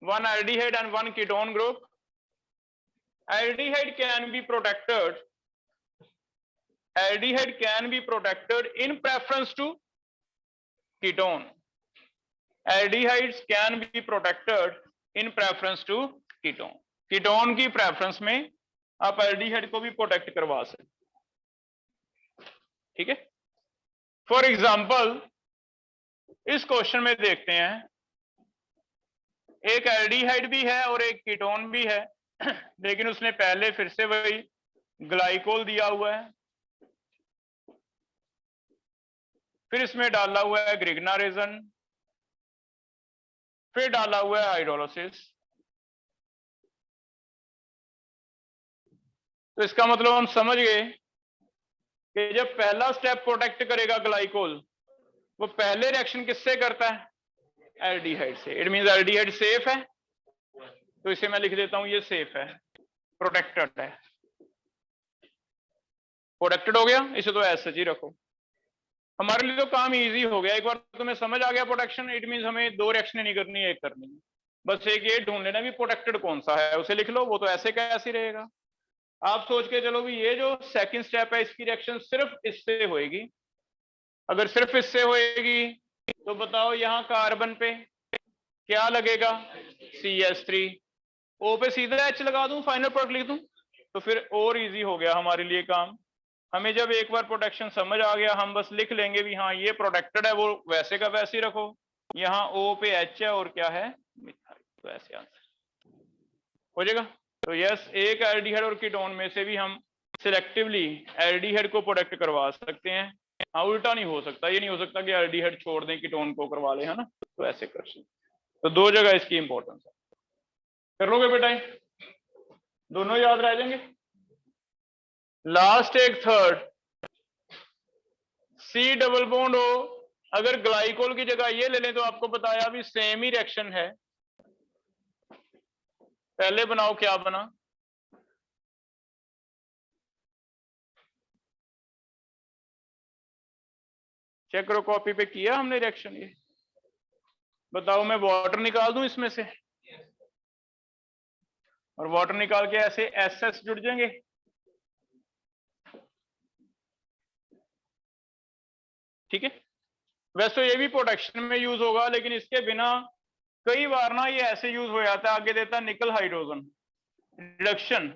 one aldehyde and one ketone group, aldehyde can be protected, aldehyde can be protected in preference to ketone, aldehydes can be protected in preference to ketone, ketone की preference में आप aldehyde को भी protect करवा सकते। ठीक है, for example इस क्वेश्चन में देखते हैं, एक एल्डिहाइड भी है और एक कीटोन भी है, लेकिन उसने पहले फिर से वही ग्लाइकोल दिया हुआ है, फिर इसमें डाला हुआ है ग्रिग्नारेजन, फिर डाला हुआ है हाइड्रोलिसिस। तो इसका मतलब हम समझ गए कि जब पहला स्टेप प्रोटेक्ट करेगा ग्लाइकोल, वो पहले रिएक्शन किससे करता है? एल्डिहाइड से। इट मींस एल्डिहाइड सेफ है, तो इसे मैं लिख देता हूं ये सेफ है, प्रोटेक्टेड है। प्रोटेक्टेड हो गया, इसे तो ऐसे ही रखो। हमारे लिए तो काम इजी हो गया, एक बार तुम्हें समझ आ गया प्रोटेक्शन, इट मींस हमें दो रिएक्शन नहीं करनी है, एक करनी है। बस एक ये ढूंढ लेना भी प्रोटेक्टेड कौन सा है, उसे लिख लो, वो तो ऐसे का ऐसे रहेगा। आप सोच के चलो भी ये जो सेकंड स्टेप है इसकी रिएक्शन सिर्फ इससे होएगी। अगर सिर्फ इससे होएगी तो बताओ यहाँ कार्बन पे क्या लगेगा? CH3। O पे सीधा H लगा दूं, फाइनल प्रोडक्ट लिख दूं, तो फिर और इजी हो गया हमारे लिए काम। हमें जब एक बार प्रोटेक्शन समझ आ गया, हम बस लिख लेंगे भी हाँ ये प्रोटेक्टेड है, वो वैसे का वैसे ही रखो। यहाँ O पे H है और क्या है? मिथाइल। तो ऐसे आंसर हो जाएगा। तो यस, एक एल्डिहाइड और कीटोन में से भी हम सिलेक्टिवली एल्डिहाइड को प्रोटेक्ट करवा सकते हैं। हाँ, उल्टा नहीं हो सकता, ये नहीं हो सकता कि एल्डिहाइड छोड़ दें कीटोन को करवा ले, है ना? तो ऐसे कर सकते। तो दो जगह इसकी इंपॉर्टेंस है। कर लोगे बेटा? दोनों याद रह जाएंगे। लास्ट एक थर्ड, C डबल बॉन्ड हो, अगर ग्लाइकोल की जगह ये ले लें तो आपको बताया भी सेम ही रिएक्शन है। पहले बनाओ क्या बना? चेक करो कॉपी पे, किया हमने रिएक्शन ये? बताओ, मैं वाटर निकाल दूं इसमें से, और वाटर निकाल के ऐसे SS जुड़ जाएंगे। ठीक है, वैसे तो ये भी प्रोटेक्शन में यूज होगा, लेकिन इसके बिना कई बार ना ये ऐसे यूज हो जाता है, आगे देता है निकल हाइड्रोजन रिडक्शन,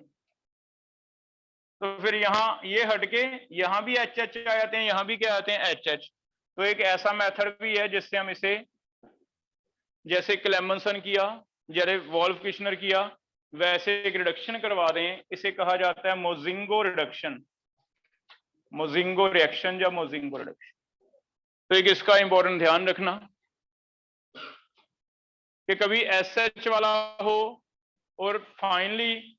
तो फिर यहाँ ये हटके यहाँ भी HH आ जाते हैं, यहाँ भी क्या आते हैं? HH। तो एक ऐसा मेथड भी है जिससे हम इसे, जैसे क्लेमेंसन किया, जैसे वॉल्फ किशनर किया, वैसे एक रिडक्शन करवा दें। इसे कहा जाता है मोजिंगो रिडक्शन, मोजिंगो रिएक्शन या मोजिंगो रिडक्शन। तो एक इसका इंपॉर्टेंट ध्यान रखना कि कभी SH वाला हो और फाइनली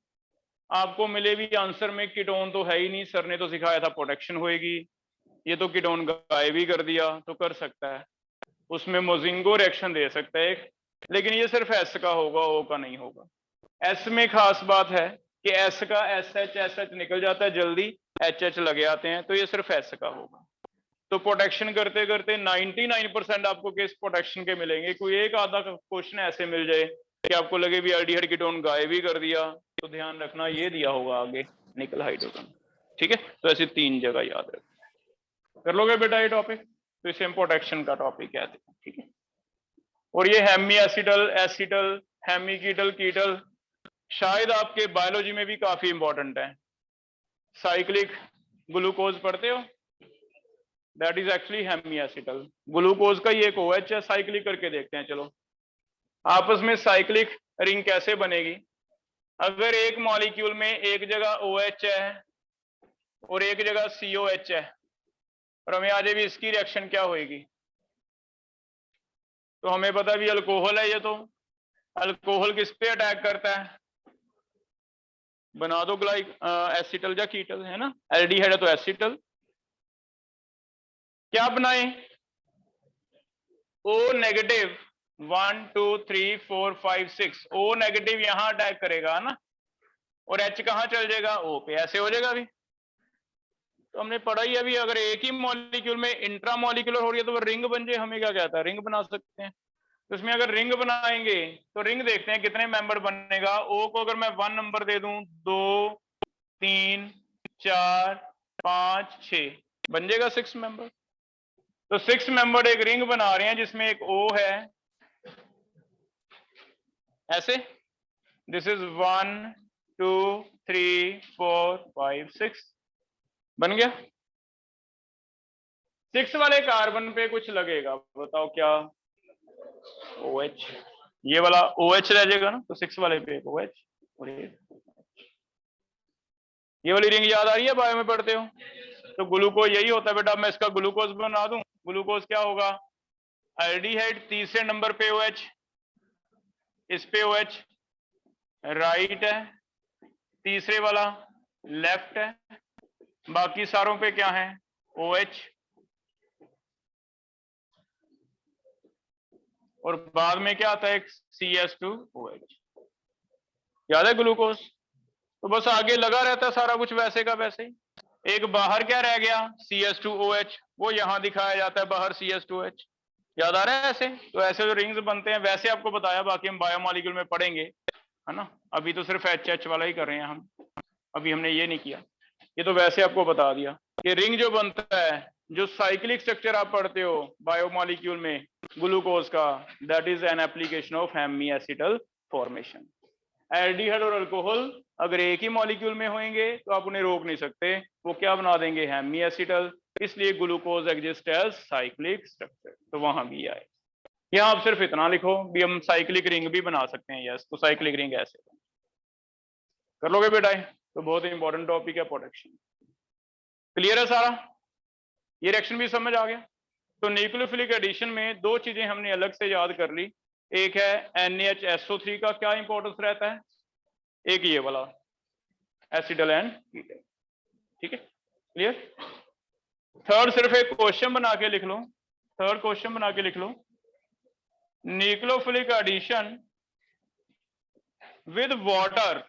आपको मिले भी आंसर में कीटोन तो है ही नहीं, सर ने तो सिखाया था प्रोटेक्शन होएगी, ये तो कीटोन गायब ही कर दिया, तो कर सकता है उसमें मोजिंगो रिएक्शन दे सकता है एक, लेकिन ये सिर्फ S का होगा, O का नहीं होगा। S में खास बात है कि S का SH निकल जाता है जल्दी, HH लगे आते हैं, तो ये सिर्फ S का होगा। तो प्रोटेक्शन करते करते 99% आपको केस प्रोटेक्शन के मिलेंगे। कोई एक आधा क्वेश्चन ऐसे मिल जाए कि आपको लगे भी एल्डिहाइड कीटोन गायब ही कर दिया, तो ध्यान रखना ये दिया होगा आगे निकल हाइड्रोजन। ठीक है, तो ऐसे 3 जगह याद रखना। कर लोगे बेटा ये टॉपिक? तो इसे हम प्रोटेक्शन का टॉपिक कहते हैं। ठीक है, और ये हेमी एसिटल, एसिटल, हेमीकीटल, कीटल शायद आपके बायोलॉजी में भी काफी इंपॉर्टेंट है। साइक्लिक ग्लूकोज पढ़ते हो, that is actually hemi acetal. Glucose का ही एक OH है, साइक्लिक करके देखते हैं। चलो, आपस में साइक्लिक रिंग कैसे बनेगी? अगर एक मॉलिक्यूल में एक जगह OH है और एक जगह COH है, और हमें आज भी इसकी रिएक्शन क्या होगी? तो हमें पता भी अल्कोहल है, ये तो अल्कोहल किस पे अटैक करता है? बना दो एसिटल या कीटल, है ना? एल्डिहाइड है तो एसिटल। क्या बनाए? O नेगेटिव 1 2 3 4 5 6, O नेगेटिव यहां अटैक करेगा ना, और H कहां चल जाएगा? O पे। ऐसे हो जाएगा अभी। तो हमने पढ़ा ही अभी, अगर एक ही मॉलिक्यूल में इंट्रामॉलिक्यूलर हो रही है तो वो रिंग बन जाए, हमें क्या कहता है? रिंग बना सकते हैं। तो इसमें अगर रिंग बनाएंगे तो रिंग देखते हैं कितने मेंबर बनेगा। O को अगर मैं 1 नंबर दे दूं, 2 3 4 5 6, बन जाएगा 6 मेंबर। तो 6 मेंबर एक रिंग बना रहे हैं जिसमें एक O है, ऐसे। दिस इज 1 2 3 4 5 6, बन गया। 6 वाले कार्बन पे कुछ लगेगा, बताओ क्या? OH। ये वाला OH रह जाएगा ना, तो 6 वाले पे OH और ये वाली रिंग याद आ रही है, बायो में पढ़ते हो। तो ग्लूकोज यही होता है बेटा, मैं इसका ग्लूकोज बना दूं। ग्लूकोज क्या होगा, एल्डिहाइड तीसरे नंबर पे OH, इस पे OH राइट है, तीसरे वाला लेफ्ट है, बाकी सारों पे क्या है OH, और बाद में क्या आता है CS2OH। याद है ग्लूकोज। तो बस आगे लगा रहता है सारा कुछ वैसे का वैसे ही। एक बाहर क्या रह गया CS2OH, वो यहां दिखाया जाता है बाहर CS2OH। याद आ रहा है ऐसे। तो ऐसे जो रिंग्स बनते हैं वैसे आपको बताया, बाकी हम बायोमॉलिक्यूल में पढ़ेंगे, है ना। अभी तो सिर्फ HH वाला ही कर रहे हैं हम, अभी हमने ये नहीं किया। ये तो वैसे आपको बता दिया कि रिंग जो बनता है, जो साइक्लिक स्ट्रक्चर आप पढ़ते हो बायोमॉलिक्यूल में ग्लूकोज का, that is an application of hemi acetal formation. Aldehyde और अल्कोहल अगर एक ही मॉलिक्यूल में होंगे तो आप उन्हें रोक नहीं सकते, वो क्या बना देंगे, हेमी एसिटल। इसलिए glucose exist as cyclic structure. तो वहां भी आए। यहाँ आप सिर्फ इतना लिखो भी हम साइक्लिक रिंग भी बना सकते हैं। यस, तो साइक्लिक रिंग ऐसे कर लोगे बेटा। तो बहुत इंपॉर्टेंट टॉपिक है प्रोटेक्शन। क्लियर है सारा, ये रिएक्शन भी समझ आ गया। तो न्यूक्लियोफिलिक एडिशन में दो चीजें हमने अलग से याद कर ली। एक है NHSO3 का क्या इंपॉर्टेंस रहता है, एक ये वाला एसिडल एंड कीटन। ठीक है, क्लियर। थर्ड सिर्फ एक क्वेश्चन बना के लिख लो, थर्ड क्वेश्चन बना के लिख लो, न्यूक्लियोफिलिक एडिशन विद वाटर।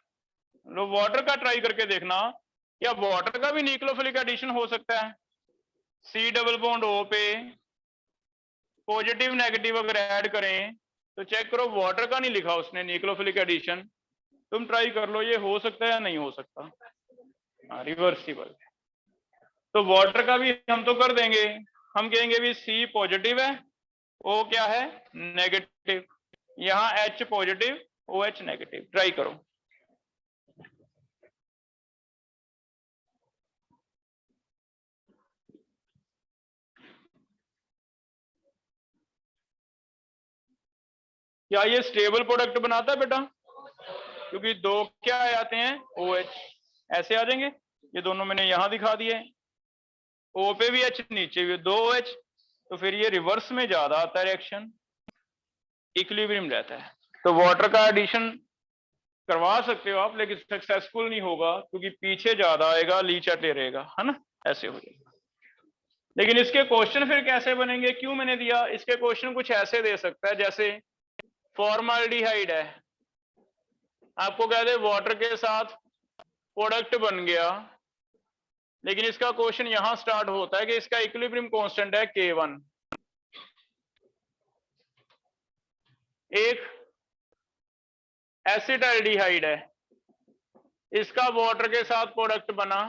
लो वाटर का ट्राई करके देखना, क्या वाटर का भी न्यूक्लियोफिलिक एडिशन हो सकता है। C डबल बॉन्ड O पे पॉजिटिव नेगेटिव अगर ऐड करें तो चेक करो, वाटर का नहीं लिखा उसने न्यूक्लियोफिलिक एडिशन। तुम ट्राई कर लो, ये हो सकता है या नहीं हो सकता। रिवर्सिबल। तो वाटर का भी हम तो कर देंगे, हम कहेंगे भी C पॉजिटिव है, O क्या है नेगेटिव, यहाँ H positive OH negative. Try करो। क्या ये स्टेबल प्रोडक्ट बनाता है बेटा, क्योंकि दो क्या आते हैं OH, ऐसे आ जाएंगे। ये दोनों मैंने यहां दिखा दिए, O पे भी H नीचे भी दो OH, तो फिर ये रिवर्स में ज्यादा आता है रिएक्शन, इक्विलिब्रियम रहता है। तो वाटर का एडिशन करवा सकते हो आप, लेकिन सक्सेसफुल नहीं होगा क्योंकि पीछे ज्यादा आएगा, लीच अटे रहेगा, है ना, ऐसे हो जाएगा। लेकिन इसके क्वेश्चन फिर कैसे बनेंगे, क्यों मैंने दिया, इसके क्वेश्चन कुछ ऐसे दे सकता है, जैसे फॉर्माल्डिहाइड है, आपको कह दे वाटर के साथ प्रोडक्ट बन गया, लेकिन इसका क्वेश्चन यहां स्टार्ट होता है कि इसका इक्विलिब्रियम कांस्टेंट है K1। एक एसिटाल्डिहाइड है, इसका वाटर के साथ प्रोडक्ट बना,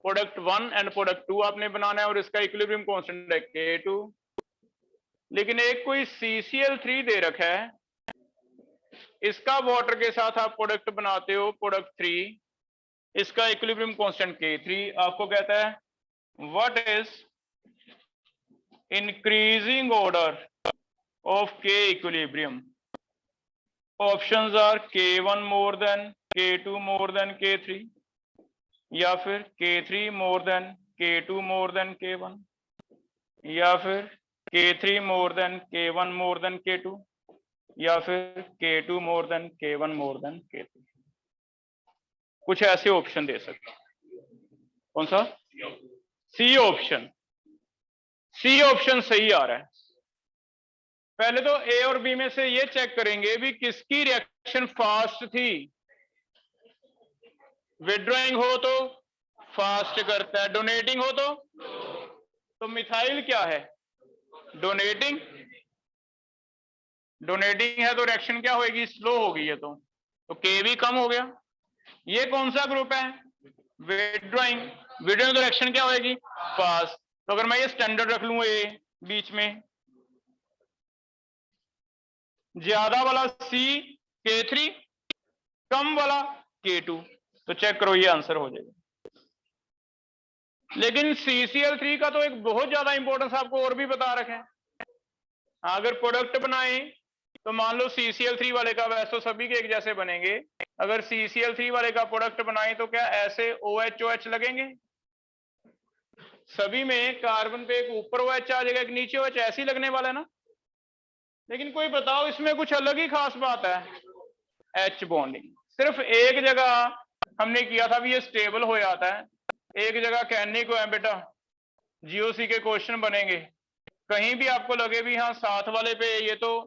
प्रोडक्ट 1 एंड प्रोडक्ट 2 आपने बनाना है, और इसका इक्विलिब्रियम कांस्टेंट है K2। लेकिन एक कोई CCl3 दे रखा है, इसका वाटर के साथ आप प्रोडक्ट बनाते हो प्रोडक्ट 3, इसका इक्विलिब्रियम कांस्टेंट K3। आपको कहता है what is increasing order of K equilibrium. Options are K1 more than K2 more than K3, या फिर K3 मोर than K2 more then K1, या फिर K3 more than K1 more than K2, या फिर K2 more then K1 more than K3। कुछ ऐसे option दे सकते हैं। कौन सा, सी ऑप्शन। सी ऑप्शन सही आ रहा है। पहले तो ए और बी में से ये चेक करेंगे भी किसकी रिएक्शन फास्ट थी। विड्रॉइंग हो तो फास्ट करता है, डोनेटिंग हो तो मिथाइल क्या है, डोनेटिंग। डोनेटिंग है तो रिएक्शन क्या होगी, स्लो होगी। ये तो के भी कम हो गया। ये कौन सा ग्रुप है, विड्रॉइंग। विड्रॉइंग तो रिएक्शन क्या होगी, फास्ट। तो अगर मैं ये स्टैंडर्ड रख लूं ए बीच में, ज्यादा वाला C K3, कम वाला K2, तो चेक करो ये आंसर हो जाएगा। लेकिन CCl3 का तो एक बहुत ज्यादा इंपॉर्टेंस आपको और भी बता रखे हैं। अगर प्रोडक्ट बनाए तो मान लो CCl3 वाले का, वैसे तो सभी के एक जैसे बनेंगे, अगर CCl3 वाले का प्रोडक्ट बनाए तो क्या ऐसे OH लगेंगे? सभी में कार्बन पे एक ऊपर OH आ जाएगा, एक नीचे OH, ऐसे ही लगने वाला है ना। लेकिन कोई बताओ इसमें कुछ अलग ही खास बात है, H बॉन्डिंग। सिर्फ एक जगह हमने किया था भी ये स्टेबल हो जाता है, एक जगह कहने को है बेटा, GOC के क्वेश्चन बनेंगे, कहीं भी आपको लगे भी हाँ साथ वाले पे ये तो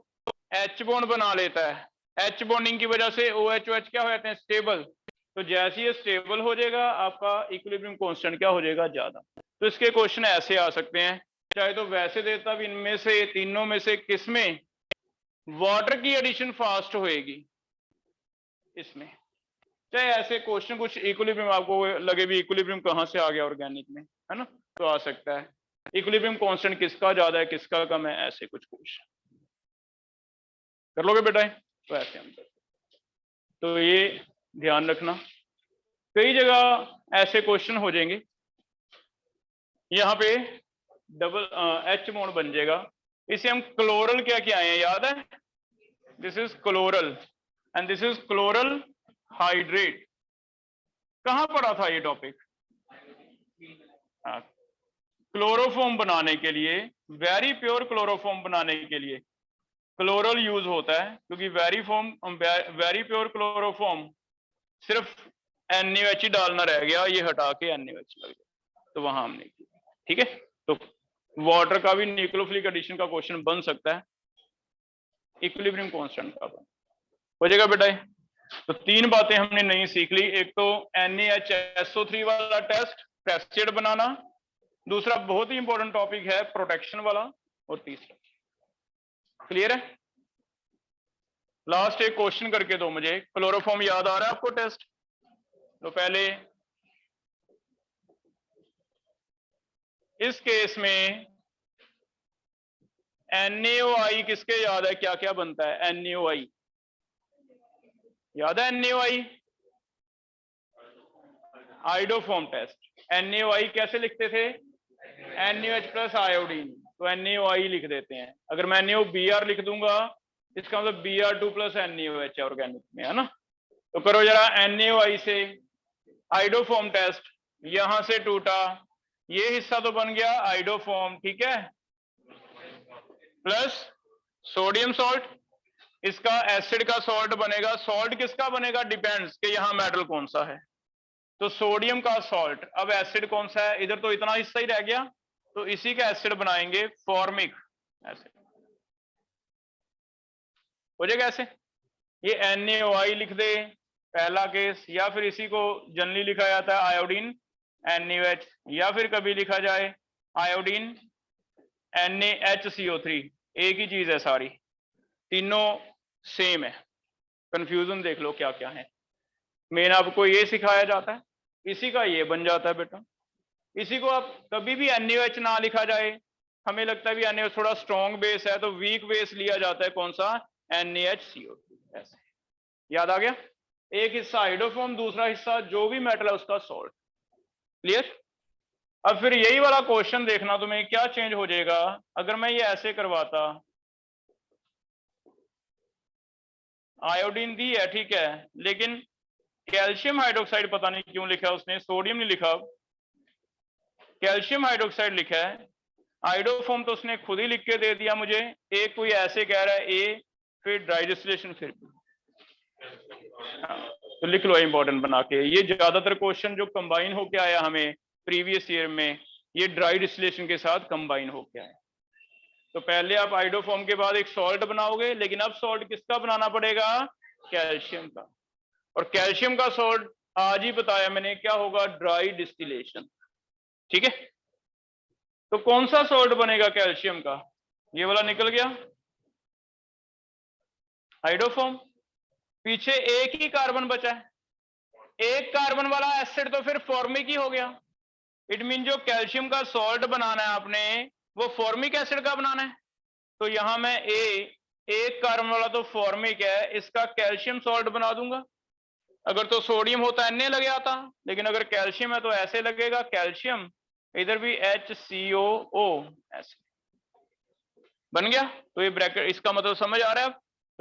H बॉन्ड बना लेता है, H बॉन्डिंग की वजह से OH क्या हो जाते हैं, स्टेबल। तो जैसे ये स्टेबल हो जाएगा आपका इक्विलिब्रियम कांस्टेंट क्या हो जाएगा, ज्यादा। तो इसके क्वेश्चन ऐसे आ सकते हैं, चाहे तो वैसे देता भी इनमें से तीनों में से किसमें वाटर की एडिशन फास्ट होएगी, इसमें। चाहे ऐसे क्वेश्चन कुछ इक्विलिब्रियम आपको लगे भी इक्विलिब्रियम कहां से आ गया ऑर्गेनिक में, है ना, तो आ सकता है इक्विलिब्रियम कांस्टेंट किसका ज्यादा है किसका कम है, ऐसे कुछ क्वेश्चन कर लोगे बेटा। तो ऐसे हम करते, तो ये ध्यान रखना, कई जगह ऐसे क्वेश्चन हो जाएंगे, यहाँ पे डबल H बॉन्ड बन जाएगा, इसे हम क्लोरल क्या क्या आए हैं याद है, this is chloral and this is chloral hydrate. कहां पढ़ा था ये टॉपिक, क्लोरोफॉर्म बनाने के लिए, वेरी प्योर क्लोरोफॉर्म बनाने के लिए क्लोरल यूज होता है, क्योंकि वेरी प्योर क्लोरोफॉर्म सिर्फ NaOH ही डालना रह गया, ये हटा के NaOH लग गया, तो वहां हमने किया, ठीक है। तो वाटर का भी न्यूक्लियोफिलिक एडिशन का क्वेश्चन बन सकता है, इक्विलिब्रियम कांस्टेंट का बन हो जाएगा बेटा। तो तीन बातें हमने नई सीख ली, एक तो NaHSO3 वाला टेस्ट, पेस्टिसाइड बनाना, दूसरा बहुत ही इंपॉर्टेंट टॉपिक है प्रोटेक्शन वाला, और तीसरा क्लियर है। लास्ट एक क्वेश्चन करके दो मुझे, क्लोरोफॉर्म याद आ रहा है आपको टेस्ट, तो पहले इस केस में NaOI किसके याद है, क्या क्या बनता है, NaOI याद है, NaOI आइडोफॉर्म टेस्ट, NaOI कैसे लिखते थे, NaOH प्लस आयोडीन, तो NaOI लिख देते हैं, अगर मैं NaOBr लिख दूंगा इसका मतलब Br2 प्लस NaOH है ऑर्गेनिक में, है ना। तो करो जरा NaOI से आइडोफॉर्म टेस्ट, यहां से टूटा, ये हिस्सा तो बन गया आइडोफॉर्म, ठीक है, प्लस सोडियम सॉल्ट, इसका एसिड का सॉल्ट बनेगा, सॉल्ट किसका बनेगा, डिपेंड्स कि यहां मेटल कौन सा है, तो सोडियम का सॉल्ट, अब एसिड कौन सा है, इधर तो इतना हिस्सा ही रह गया, तो इसी का एसिड बनाएंगे फॉर्मिक एसिड, हो जाएगा ऐसे। ये NaOI लिख दे पहला केस, या फिर इसी को जनरली लिखा जाता है आयोडीन NaOH, या फिर कभी लिखा जाए आयोडीन NaHCO3, एक ही चीज है सारी, तीनों सेम है, कंफ्यूजन देख लो क्या क्या है। मेन आपको ये सिखाया जाता है, इसी का ये बन जाता है बेटा। इसी को आप कभी भी NaOH ना लिखा जाए, हमें लगता है भी NaOH थोड़ा स्ट्रॉन्ग बेस है, तो वीक बेस लिया जाता है कौन सा, NaHCO3, ऐसे याद आ गया। एक हिस्सा हाइड्रोफॉर्म, दूसरा हिस्सा जो भी मेटल है उसका सॉल्ट, क्लियर। अब फिर यही वाला क्वेश्चन देखना तुम्हें क्या चेंज हो जाएगा, अगर मैं ये ऐसे करवाता, आयोडीन दी है ठीक है, लेकिन कैल्शियम हाइड्रोक्साइड पता नहीं क्यों लिखा है उसने, सोडियम नहीं लिखा, कैल्शियम हाइड्रोक्साइड लिखा है, आइडोफॉर्म तो उसने खुद ही लिख के दे दिया मुझे, एक कोई ऐसे कह रहा है A, फिर ड्राई डिस्टिलेशन, फिर तो लिख लो इंपॉर्टेंट बना के। ये ज्यादातर क्वेश्चन जो कंबाइन होके आया हमें प्रीवियस ईयर में, ये ड्राई डिस्टिलेशन के साथ कंबाइन होके आया। तो पहले आप आइडोफॉर्म के बाद एक सॉल्ट बनाओगे, लेकिन अब सॉल्ट किसका बनाना पड़ेगा, कैल्शियम का, और कैल्शियम का सॉल्ट आज ही बताया मैंने क्या होगा, ड्राई डिस्टिलेशन, ठीक है। तो कौन सा सॉल्ट बनेगा कैल्शियम का, ये वाला निकल गया हाइड्रोफॉर्म, पीछे एक ही कार्बन बचा है, एक कार्बन वाला एसिड तो फिर फॉर्मिक ही हो गया, इट मीन जो कैल्शियम का सॉल्ट बनाना है आपने वो फॉर्मिक एसिड का बनाना है, तो यहां मैं एक कार्बन वाला तो फॉर्मिक है, इसका कैल्शियम सॉल्ट बना दूंगा, अगर तो सोडियम होता Na लग जाता, लेकिन अगर कैल्शियम है तो ऐसे लगेगा कैल्शियम, इधर भी HCOO ऐसे बन गया। तो ये ब्रैकेट, इसका मतलब समझ आ रहा है,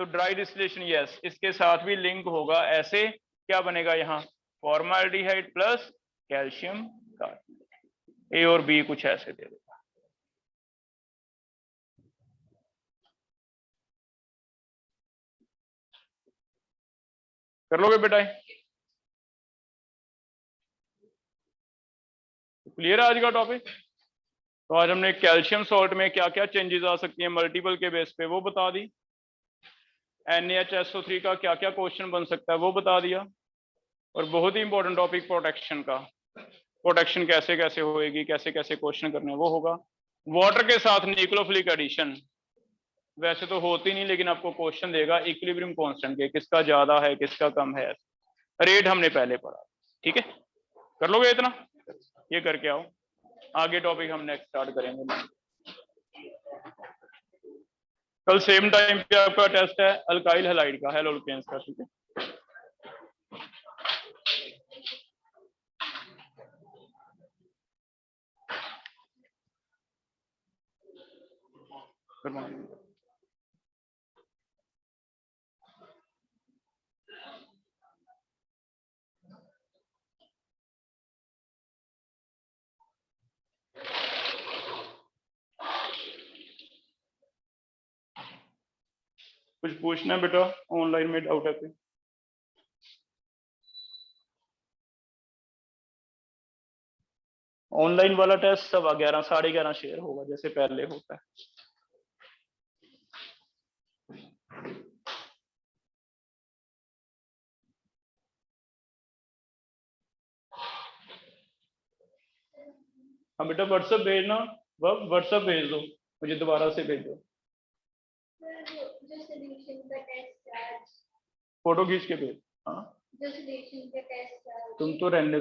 तो ड्राई डिस्टिलेशन यस, इसके साथ भी लिंक होगा। ऐसे क्या बनेगा यहाँ, फॉर्माल्डिहाइड प्लस कैल्शियम कार्बोनेट, ए और बी कुछ ऐसे दे देगा। कर लोगे बेटा? क्लियर है आज का टॉपिक? तो आज हमने कैल्शियम सॉल्ट में क्या क्या चेंजेस आ सकती हैं मल्टीपल के बेस पे वो बता दी। NaHSO3 का क्या क्या क्वेश्चन बन सकता है वो बता दिया। और बहुत ही इंपॉर्टेंट टॉपिक प्रोटेक्शन का, प्रोटेक्शन कैसे कैसे होएगी, कैसे कैसे क्वेश्चन करने वो होगा। वाटर के साथ न्यूक्लियोफिलिक एडिशन वैसे तो होती नहीं, लेकिन आपको क्वेश्चन देगा इक्विलिब्रियम कांस्टेंट के, किसका ज्यादा है किसका कम है। रेट हमने पहले पढ़ा, ठीक है? कर लोगे इतना? ये करके आओ, आगे टॉपिक हम नेक्स्ट स्टार्ट करेंगे। कल सेम टाइम पे आपका टेस्ट है अल्काइल हैलाइड का, हेलोल्केन्स का, ठीक है? कुछ पूछना है बेटा? ऑनलाइन में डाउट है कोई? ऑनलाइन वाला टेस्ट 11:15 11:30 शेयर होगा जैसे पहले होता है। हाँ बेटा व्हाट्सएप भेजना, व्हाट्सएप भेज दो मुझे, दोबारा से भेज दो। फोटो खींच के भेज। हाँ तुम तो रहने दो।